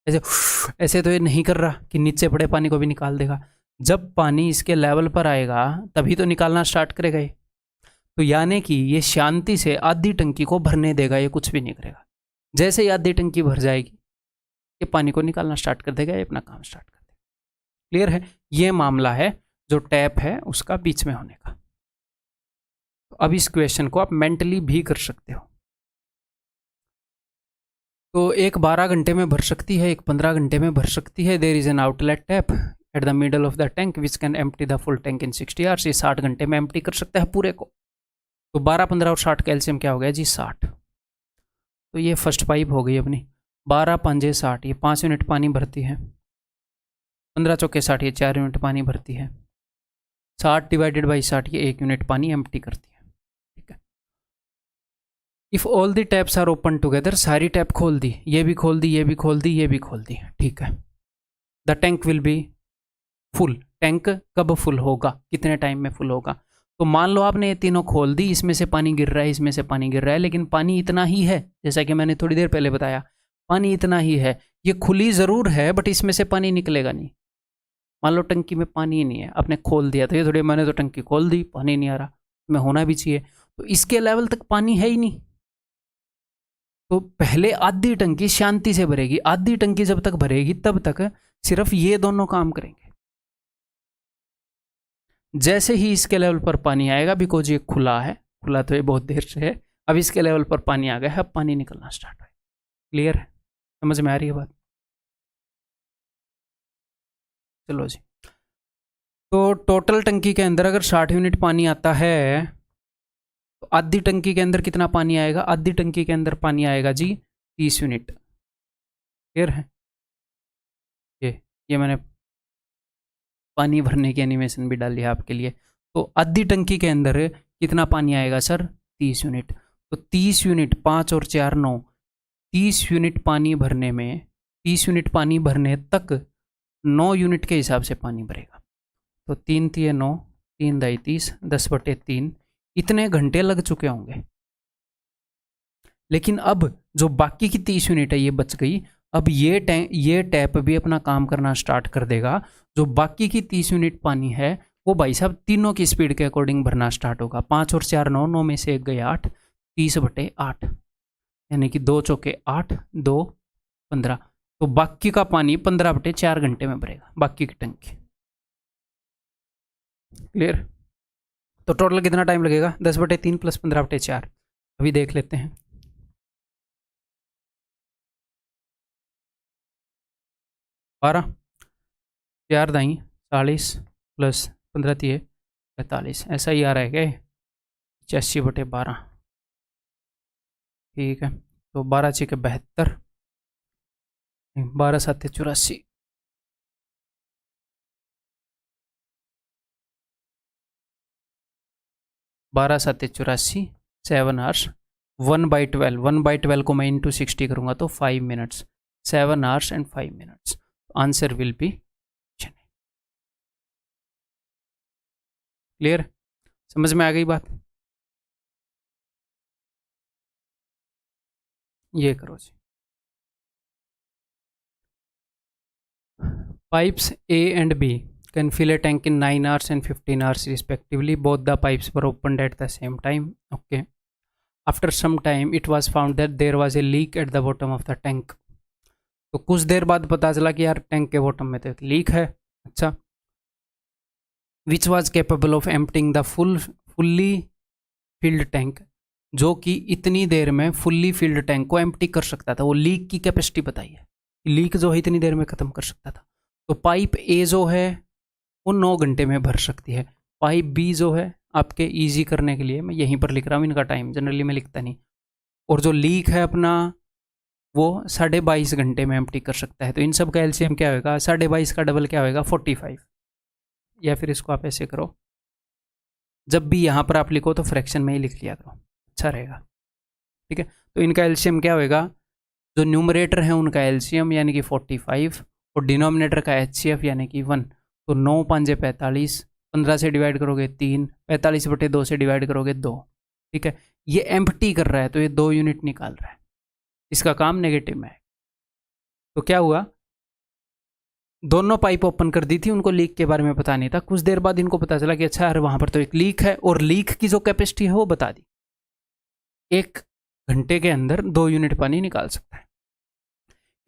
ऐसे ऐसे तो ये नहीं कर रहा कि नीचे पड़े पानी को भी निकाल देगा। जब पानी इसके लेवल पर आएगा तभी तो निकालना स्टार्ट करेगा ये। तो यानी कि ये शांति से आधी टंकी को भरने देगा, ये कुछ भी नहीं करेगा। जैसे ही आधी टंकी भर जाएगी, ये पानी को निकालना स्टार्ट कर देगा, ये अपना काम स्टार्ट कर देगा। क्लियर है? ये मामला है जो टैप है उसका बीच में होने का। तो अब इस क्वेश्चन को आप मेंटली भी कर सकते हो। तो एक 12 घंटे में भर सकती है, एक 15 घंटे में भर सकती है। There is an outlet tap at the middle of the tank which can empty the full tank in 60 hours. ये 60 घंटे में एम्प्टी कर सकता है पूरे को। तो 12 15 और 60 कैल्शियम क्या हो गया जी? 60। तो ये फर्स्ट पाइप हो गई अपनी। 12 5 60, ये 5 यूनिट पानी भरती है। 15 चौके 60, ये 4 यूनिट पानी भरती है। 60 डिवाइडेड बाई 60, ये 1 यूनिट पानी एम्प्टी करती है। ठीक है, if all the taps are open together, सारी टैप खोल दी, ये भी खोल दी, ये भी खोल दी, ये भी खोल दी। ठीक है, the tank will be full. Tank कब फुल होगा, कितने टाइम में फुल होगा? तो मान लो आपने ये तीनों खोल दी, इसमें से पानी गिर रहा है, इसमें से पानी गिर रहा है, लेकिन पानी इतना ही है, जैसा कि मैंने थोड़ी देर पहले बताया, पानी इतना ही है। ये खुली ज़रूर है बट इसमें से पानी निकलेगा नहीं। मान लो टंकी में पानी ही नहीं है, आपने खोल दिया, तो ये थोड़ी, मैंने तो टंकी खोल दी, पानी नहीं आ रहा, में होना भी चाहिए, तो इसके लेवल तक पानी है ही नहीं। तो पहले आधी टंकी शांति से भरेगी। आधी टंकी जब तक भरेगी तब तक सिर्फ ये दोनों काम करेंगे। जैसे ही इसके लेवल पर पानी आएगा, बिकॉज ये खुला है, खुला तो ये बहुत देर से है, अब इसके लेवल पर पानी आ गया है, अब पानी निकलना स्टार्ट है। क्लियर है? समझ में आ रही है बात? चलो जी, तो टोटल टंकी के अंदर अगर 60 यूनिट पानी आता है, तो आधी टंकी के अंदर कितना पानी आएगा? आधी टंकी के अंदर पानी आएगा जी 30 यूनिट। क्लियर है? ये मैंने पानी भरने की एनिमेशन भी डाली है आपके लिए। तो आधी टंकी के अंदर कितना पानी आएगा सर? 30 यूनिट। तो 30 यूनिट, 5 और 4 9, 30 यूनिट पानी भरने में, 30 यूनिट पानी भरने तक 9 यूनिट के हिसाब से पानी भरेगा। तो 3 3 9, 3 दाई 30, 10/3, इतने घंटे लग चुके होंगे। लेकिन अब जो बाकी की 30 यूनिट है ये बच गई। अब ये टैप भी अपना काम करना स्टार्ट कर देगा। जो बाकी की 30 यूनिट पानी है वो भाई साहब तीनों की स्पीड के अकॉर्डिंग भरना स्टार्ट होगा। 5 और 4 9, 9 में से 1 गए 8, 30/8 यानी कि 2 चौके 8, 2 15। तो बाकी का पानी 15/4 घंटे में भरेगा बाकी की टंकी। क्लियर? तो टोटल कितना टाइम लगेगा? 10/3 प्लस 15/4। अभी देख लेते हैं। 12, 4 दाई 40 प्लस 15 3 45, ऐसा ही आ रहा है क्या? 85/12। ठीक है, तो 12 6 72, 12 7 84, 12 7 84, 7 आवर्स। 1/12, 1/12 को मैं इंटू 60 करूँगा तो 5 minutes, 7 hours and 5 minutes. Answer will be clear? समझ में आ गई बात? ये करो जी। Pipes A and B can fill a tank in 9 hours and 15 hours respectively. Both the pipes were opened at the same time. Okay. After some time, it was found that there was a leak at the bottom of the tank. तो कुछ देर बाद पता चला कि यार tank के bottom में तो एक लीक है। अच्छा, which was capable of emptying the fully filled tank, जो कि इतनी देर में फुल्ली फिल्ड टैंक को एम्प्टी कर सकता था। वो लीक की कैपेसिटी बताइए, लीक जो है इतनी देर में ख़त्म कर सकता था। तो पाइप ए जो है वो 9 घंटे में भर सकती है। पाइप बी जो है, आपके इजी करने के लिए मैं यहीं पर लिख रहा हूँ, इनका टाइम जनरली मैं लिखता नहीं। और जो लीक है अपना वो 22.5 घंटे में एम्प्टी कर सकता है। तो इन सब का एलसीएम क्या होगा? 22.5 का डबल क्या होगा? 45। या फिर इसको आप ऐसे करो, जब भी यहाँ पर आप लिखो तो फ्रैक्शन में ही लिख लिया करो, अच्छा रहेगा। ठीक है, तो इनका एलसीएम क्या होगा? जो न्यूमरेटर है उनका एलसीएम यानी कि 45 और डिनोमिनेटर का एचसीएफ यानी कि 1। तो 9 5 45, 15 से डिवाइड करोगे 3, 45/2 से डिवाइड करोगे 2। ठीक है, ये एम्प्टी कर रहा है तो ये 2 यूनिट निकाल रहा है, इसका काम नेगेटिव में है। तो क्या हुआ? दोनों पाइप ओपन कर दी थी, उनको लीक के बारे में पता नहीं था। कुछ देर बाद इनको पता चला कि अच्छा यार वहाँ पर तो एक लीक है, और लीक की जो कैपेसिटी है वो बता दी, 1 घंटे के अंदर 2 यूनिट पानी निकाल सकता है।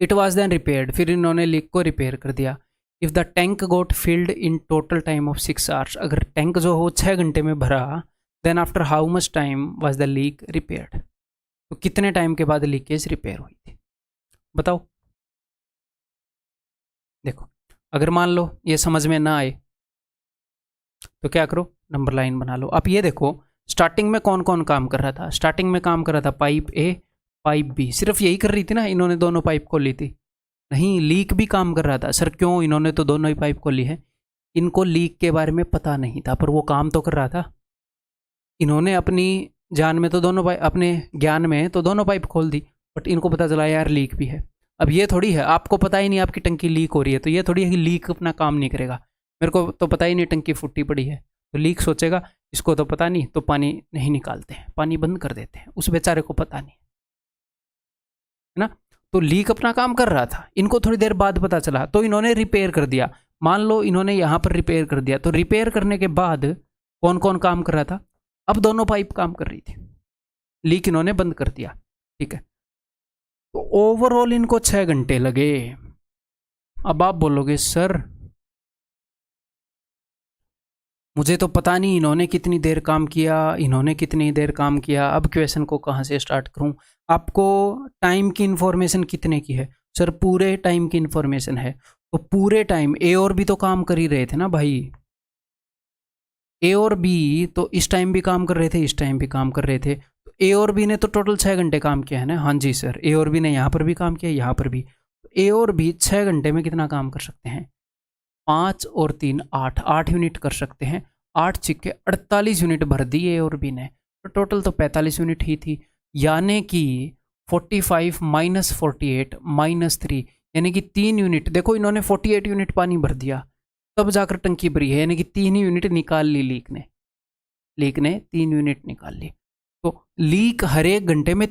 इट वॉज देन रिपेयर्ड, फिर इन्होंने लीक को रिपेयर कर दिया। If the tank got filled in total time of 6 hours, अगर टैंक जो हो 6 घंटे में भरा, then after how much time was the leak repaired, तो कितने टाइम के बाद लीकेज रिपेयर हुई थी बताओ। देखो, अगर मान लो ये समझ में ना आए तो क्या करो, नंबर लाइन बना लो। अब ये देखो स्टार्टिंग में कौन कौन काम कर रहा था। स्टार्टिंग में काम कर रहा था पाइप ए, पाइप बी, सिर्फ यही कर रही थी ना, इन्होंने दोनों पाइप खोली थी? नहीं, लीक भी काम कर रहा था। सर क्यों? इन्होंने तो दोनों ही पाइप खोली है। इनको लीक के बारे में पता नहीं था, पर वो काम तो कर रहा था। इन्होंने अपनी जान में तो दोनों पाइप, अपने ज्ञान में तो दोनों पाइप खोल दी, बट इनको पता चला यार लीक भी है। अब ये थोड़ी है, आपको पता ही नहीं आपकी टंकी लीक हो रही है, तो ये थोड़ी है कि लीक अपना काम नहीं करेगा। मेरे को तो पता ही नहीं टंकी फूटी पड़ी है, तो लीक सोचेगा इसको तो पता नहीं, तो पानी नहीं निकालते हैं, पानी बंद कर देते हैं। उस बेचारे को पता नहीं है ना। तो लीक अपना काम कर रहा था, इनको थोड़ी देर बाद पता चला तो इन्होंने रिपेयर कर दिया। मान लो इन्होंने यहाँ पर रिपेयर कर दिया, तो रिपेयर करने के बाद कौन कौन काम कर रहा था? अब दोनों पाइप काम कर रही थी, लीक इन्होंने बंद कर दिया। ठीक है, तो ओवरऑल इनको 6 घंटे लगे। अब आप बोलोगे सर मुझे तो पता नहीं इन्होंने कितनी देर काम किया, इन्होंने कितनी देर काम किया, अब क्वेश्चन को कहाँ से स्टार्ट करूँ? आपको टाइम की इन्फॉर्मेशन कितने की है? सर पूरे टाइम की इन्फॉर्मेशन है। तो पूरे टाइम ए और बी तो काम कर ही रहे थे ना भाई। ए और बी तो इस टाइम भी काम कर रहे थे, इस टाइम भी काम कर रहे थे। तो ए और बी ने तो टोटल 6 घंटे काम किया है ना। हाँ जी सर, ए और बी ने यहाँ पर भी काम किया, यहाँ पर भी। ए और बी 6 घंटे में कितना काम कर सकते हैं? 5 और 3 8, 8 यूनिट कर सकते हैं। 8 छिक्के 48 यूनिट भर दी ए और बी ने, तो टोटल तो 45 यूनिट ही थी। यानी कि 45 माइनस 48 माइनस 3, यानी कि 3 यूनिट। देखो इन्होंने 48 यूनिट पानी भर दिया तब जाकर टंकी भरी है, यानी कि 3 ही यूनिट निकाल ली लीक ने 3 यूनिट निकाल ली। तो लीक हर एक घंटे में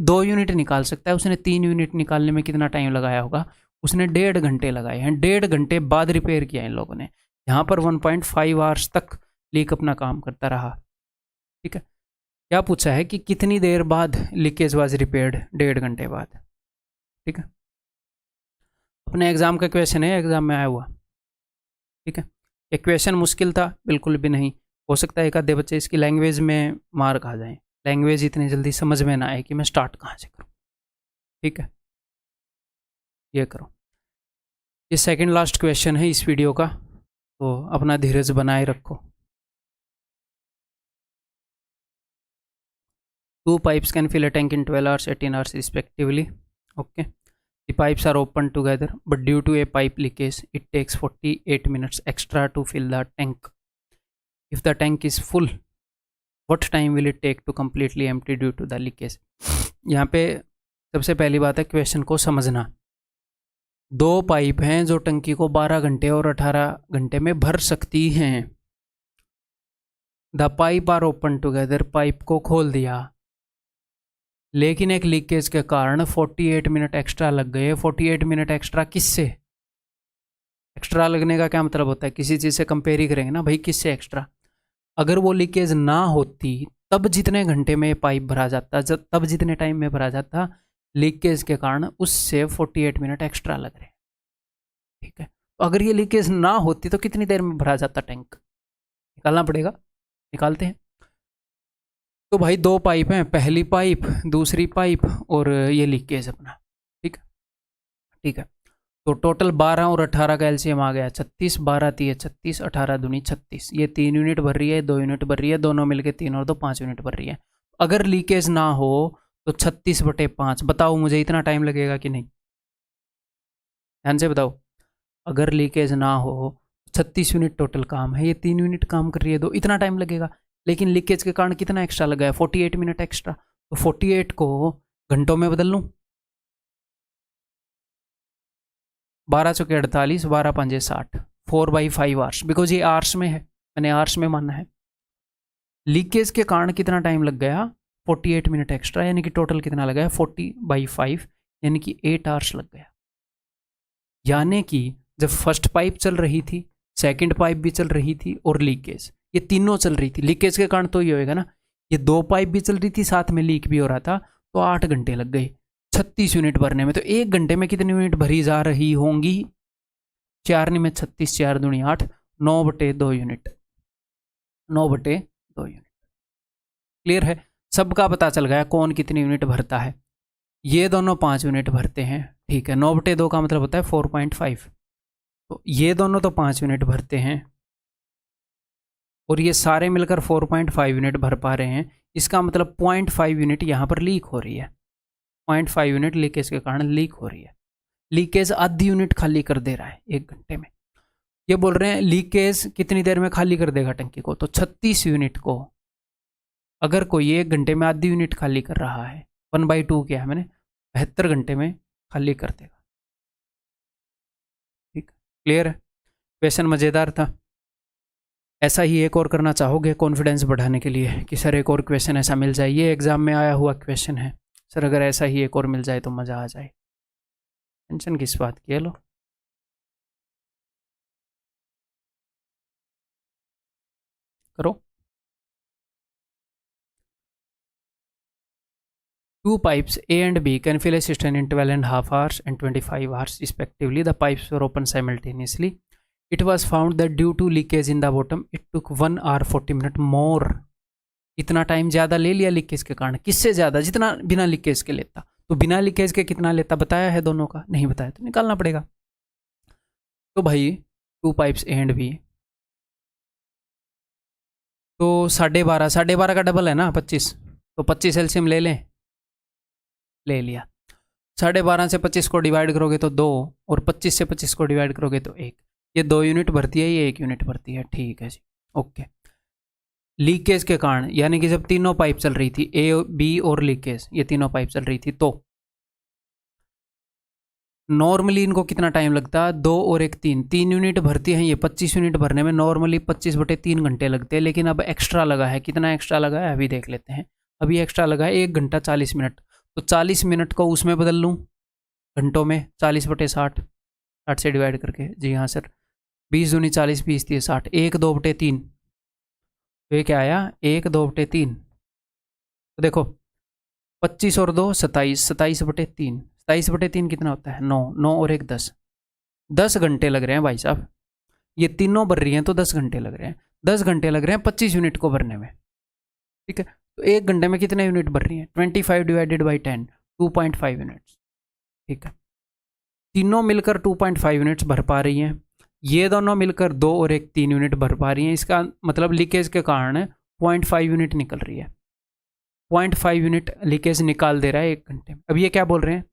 2 यूनिट निकाल सकता है। उसने 3 यूनिट निकालने में कितना टाइम लगाया होगा? उसने 1.5 घंटे लगाए हैं। 1.5 घंटे बाद रिपेयर किया इन लोगों ने। यहाँ पर 1.5 आवर्स तक लीक अपना काम करता रहा। ठीक है, क्या पूछा है कि कितनी देर बाद लीकेज वाज रिपेयर्ड? 1.5 घंटे बाद। ठीक है, अपने एग्जाम का क्वेश्चन है, एग्जाम में आया हुआ। ठीक है, ये क्वेश्चन मुश्किल था? बिल्कुल भी नहीं। हो सकता है एक आधे बच्चे इसकी लैंग्वेज में मार खा जाएं, लैंग्वेज इतनी जल्दी समझ में ना आए कि मैं स्टार्ट कहाँ से करूँ। ठीक है, ये करो। ये सेकंड लास्ट क्वेश्चन है इस वीडियो का, तो अपना धीरज बनाए रखो। 2 pipes can fill a tank in 12 hours, 18 hours respectively. Okay, the pipes are open together, but due to a pipe leakage, it takes 48 minutes extra to fill the tank. If the tank is full, what time will it take to completely empty due to the leakage? यहाँ पे सबसे पहली बात है question को समझना। 2 pipe हैं जो टंकी को 12 घंटे और 18 घंटे में भर सकती हैं। The pipe are open together, pipe को खोल दिया, लेकिन एक लीकेज के कारण 48 मिनट एक्स्ट्रा लग गए। 48 मिनट एक्स्ट्रा किससे? एक्स्ट्रा लगने का क्या मतलब होता है? किसी चीज़ से कंपेयर ही करेंगे ना भाई, किससे एक्स्ट्रा? अगर वो लीकेज ना होती तब जितने घंटे में पाइप भरा जाता, तब जितने टाइम में भरा जाता, लीकेज के कारण उससे 48 मिनट एक्स्ट्रा लग रहे हैं। ठीक है, तो अगर ये लीकेज ना होती तो कितनी देर में भरा जाता टैंक? निकालना पड़ेगा, निकालते हैं। तो भाई 2 पाइप हैं, पहली पाइप, दूसरी पाइप और ये लीकेज अपना। ठीक है, ठीक है, तो टोटल 12 और 18 का एलसीएम आ गया 36। 12 3 36, 18 दूनी 36। ये 3 यूनिट भर रही है, 2 यूनिट भर रही है, दोनों मिलके 3 और 2 5 यूनिट भर रही है। अगर लीकेज ना हो तो 36/5। बताओ मुझे इतना टाइम लगेगा कि नहीं? ध्यान से बताओ। अगर लीकेज ना हो 36 यूनिट टोटल काम है, ये 3 यूनिट काम कर रही है, 2, इतना टाइम लगेगा। लेकिन लीकेज के कारण कितना एक्स्ट्रा लगा है? 48 मिनट एक्स्ट्रा। तो 48 को घंटों में बदल लूँ, 12 चौके 48, 12 पंजे 60, 4/5 आवर्स, बिकॉज ये आवर्स में है, मैंने आवर्स में माना है। लीकेज के कारण कितना टाइम लग गया? 48 मिनट एक्स्ट्रा, यानी कि टोटल कितना लगा है? 40/5, यानी कि 8 आवर्स लग गया। यानी कि जब फर्स्ट पाइप चल रही थी, सेकंड पाइप भी चल रही थी और लीकेज, ये तीनों चल रही थी। लीकेज के कारण तो ये होएगा ना, ये 2 पाइप भी चल रही थी, साथ में लीक भी हो रहा था, तो 8 घंटे लग गए 36 यूनिट भरने में। तो 1 घंटे में कितनी यूनिट भरी जा रही होंगी? 4 में 36, 4 दूनी 8, 9/2 यूनिट, 9/2 यूनिट। क्लियर है? सबका पता चल गया कौन कितनी यूनिट भरता है। ये दोनों 5 यूनिट भरते हैं। ठीक है, 9/2 का मतलब होता है 4.5। तो ये दोनों तो 5 यूनिट भरते हैं और ये सारे मिलकर 4.5 यूनिट भर पा रहे हैं। इसका मतलब 0.5 यूनिट यहाँ पर लीक हो रही है। 0.5 यूनिट लीकेज के कारण लीक हो रही है। लीकेज आधी यूनिट खाली कर दे रहा है 1 घंटे में। ये बोल रहे हैं लीकेज कितनी देर में खाली कर देगा टंकी को? तो 36 यूनिट को अगर कोई 1 घंटे में आधी यूनिट खाली कर रहा है, 1/2 किया है मैंने, 72 घंटे में खाली कर देगा। ठीक, क्लियर है? क्वेश्चन मज़ेदार था। ऐसा ही एक और करना चाहोगे कॉन्फिडेंस बढ़ाने के लिए कि सर एक और क्वेश्चन ऐसा मिल जाए, ये एग्जाम में आया हुआ क्वेश्चन है सर, अगर ऐसा ही एक और मिल जाए तो मज़ा आ जाए। टेंशन किस बात की है? लो करो। 2 pipes A and B can fill a cistern in 12.5 hours and 25 hours respectively. The pipes were opened simultaneously. It was found that due to leakage in the bottom, it took 1 hour 40 minutes more. इतना time ज़्यादा ले लिया leakage के कारण। किससे ज़्यादा? जितना बिना लीकेज के लेता। तो बिना लीकेज के कितना लेता बताया है दोनों का? नहीं बताया, तो निकालना पड़ेगा। तो भाई 2 pipes A and B, तो 12.5, 12.5 का डबल है ना 25, तो 25 एलसीएम ले लें, ले लिया। 12.5 से 25 को डिवाइड करोगे तो 2, और 25 से 25 को डिवाइड करोगे तो 1। ये 2 यूनिट भरती है, ये 1 यूनिट भरती है। ठीक है जी, ओके। लीकेज के कारण, यानी कि जब तीनों पाइप चल रही थी, ए बी और लीकेज, ये तीनों पाइप चल रही थी, तो नॉर्मली इनको कितना टाइम लगता है? 2 और 1 3 यूनिट भरती हैं ये। 25 यूनिट भरने में नॉर्मली 25/3 घंटे लगते हैं, लेकिन अब एक्स्ट्रा लगा है। कितना एक्स्ट्रा लगा है अभी देख लेते हैं। अभी एक्स्ट्रा लगा है 1 घंटा 40 मिनट, तो 40 मिनट को उसमें बदल लूँ घंटों में, 40/60, 60 से डिवाइड करके। जी हाँ सर, 20 दूनी 40, 20 दिए 60, 1/2/3, तो ये क्या आया 1/2/3। तो देखो 25 और 2 27, 27/3, 27/3 कितना होता है 9, 9 और 1 10, 10 घंटे लग रहे हैं भाई साहब। ये तीनों भर रही हैं तो 10 घंटे लग रहे हैं, 10 घंटे लग रहे हैं 25 यूनिट को भरने में, ठीक है। तो 1 घंटे में कितने यूनिट भर रही हैं 25 डिवाइडेड बाई 10, 2.5 यूनिट्स, ठीक है। तीनों मिलकर 2.5 यूनिट्स भर पा रही हैं, ये दोनों मिलकर 2 और 1 3 यूनिट भर पा रही हैं। इसका मतलब लीकेज के कारण 0.5 यूनिट निकल रही है, 0.5 यूनिट लीकेज निकाल दे रहा है 1 घंटे में। अब ये क्या बोल रहे हैं,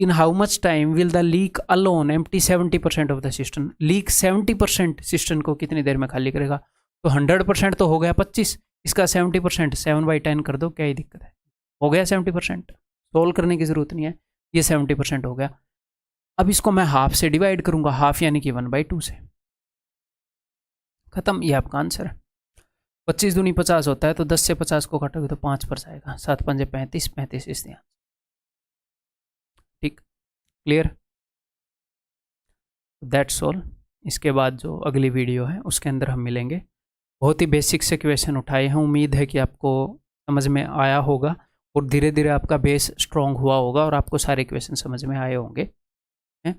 in how much time will the leak alone empty 70% of the system. Leak 70% system को कितनी देर में खाली करेगा, तो 100% तो हो गया 25, इसका 70% 7/10 कर दो, क्या ही दिक्कत है, हो गया 70%, सोल्व करने की जरूरत नहीं है, ये 70% हो गया। अब इसको मैं हाफ से डिवाइड करूंगा, हाफ यानी कि 1/2 से, खत्म, ये आपका आंसर है। 25 दूनी 50 होता है, तो 10 से 50 को काटोगे तो 5 पर जाएगा, 7 पंजे 35, 35 इसलिए, ठीक, क्लियर, दैट्स ऑल। इसके बाद जो अगली वीडियो है उसके अंदर हम मिलेंगे। बहुत ही बेसिक से क्वेश्चन उठाए हैं, उम्मीद है कि आपको समझ में आया होगा और धीरे धीरे आपका बेस स्ट्रॉन्ग हुआ होगा और आपको सारे क्वेश्चन समझ में आए होंगे। हैं,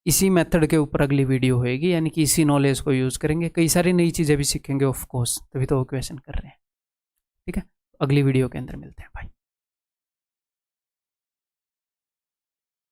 इसी मेथड के ऊपर अगली वीडियो होएगी, यानी कि इसी नॉलेज को यूज़ करेंगे, कई सारी नई चीज़ें भी सीखेंगे ऑफ कोर्स, तभी तो वो क्वेश्चन कर रहे हैं, ठीक है। अगली वीडियो के अंदर मिलते हैं, बाय।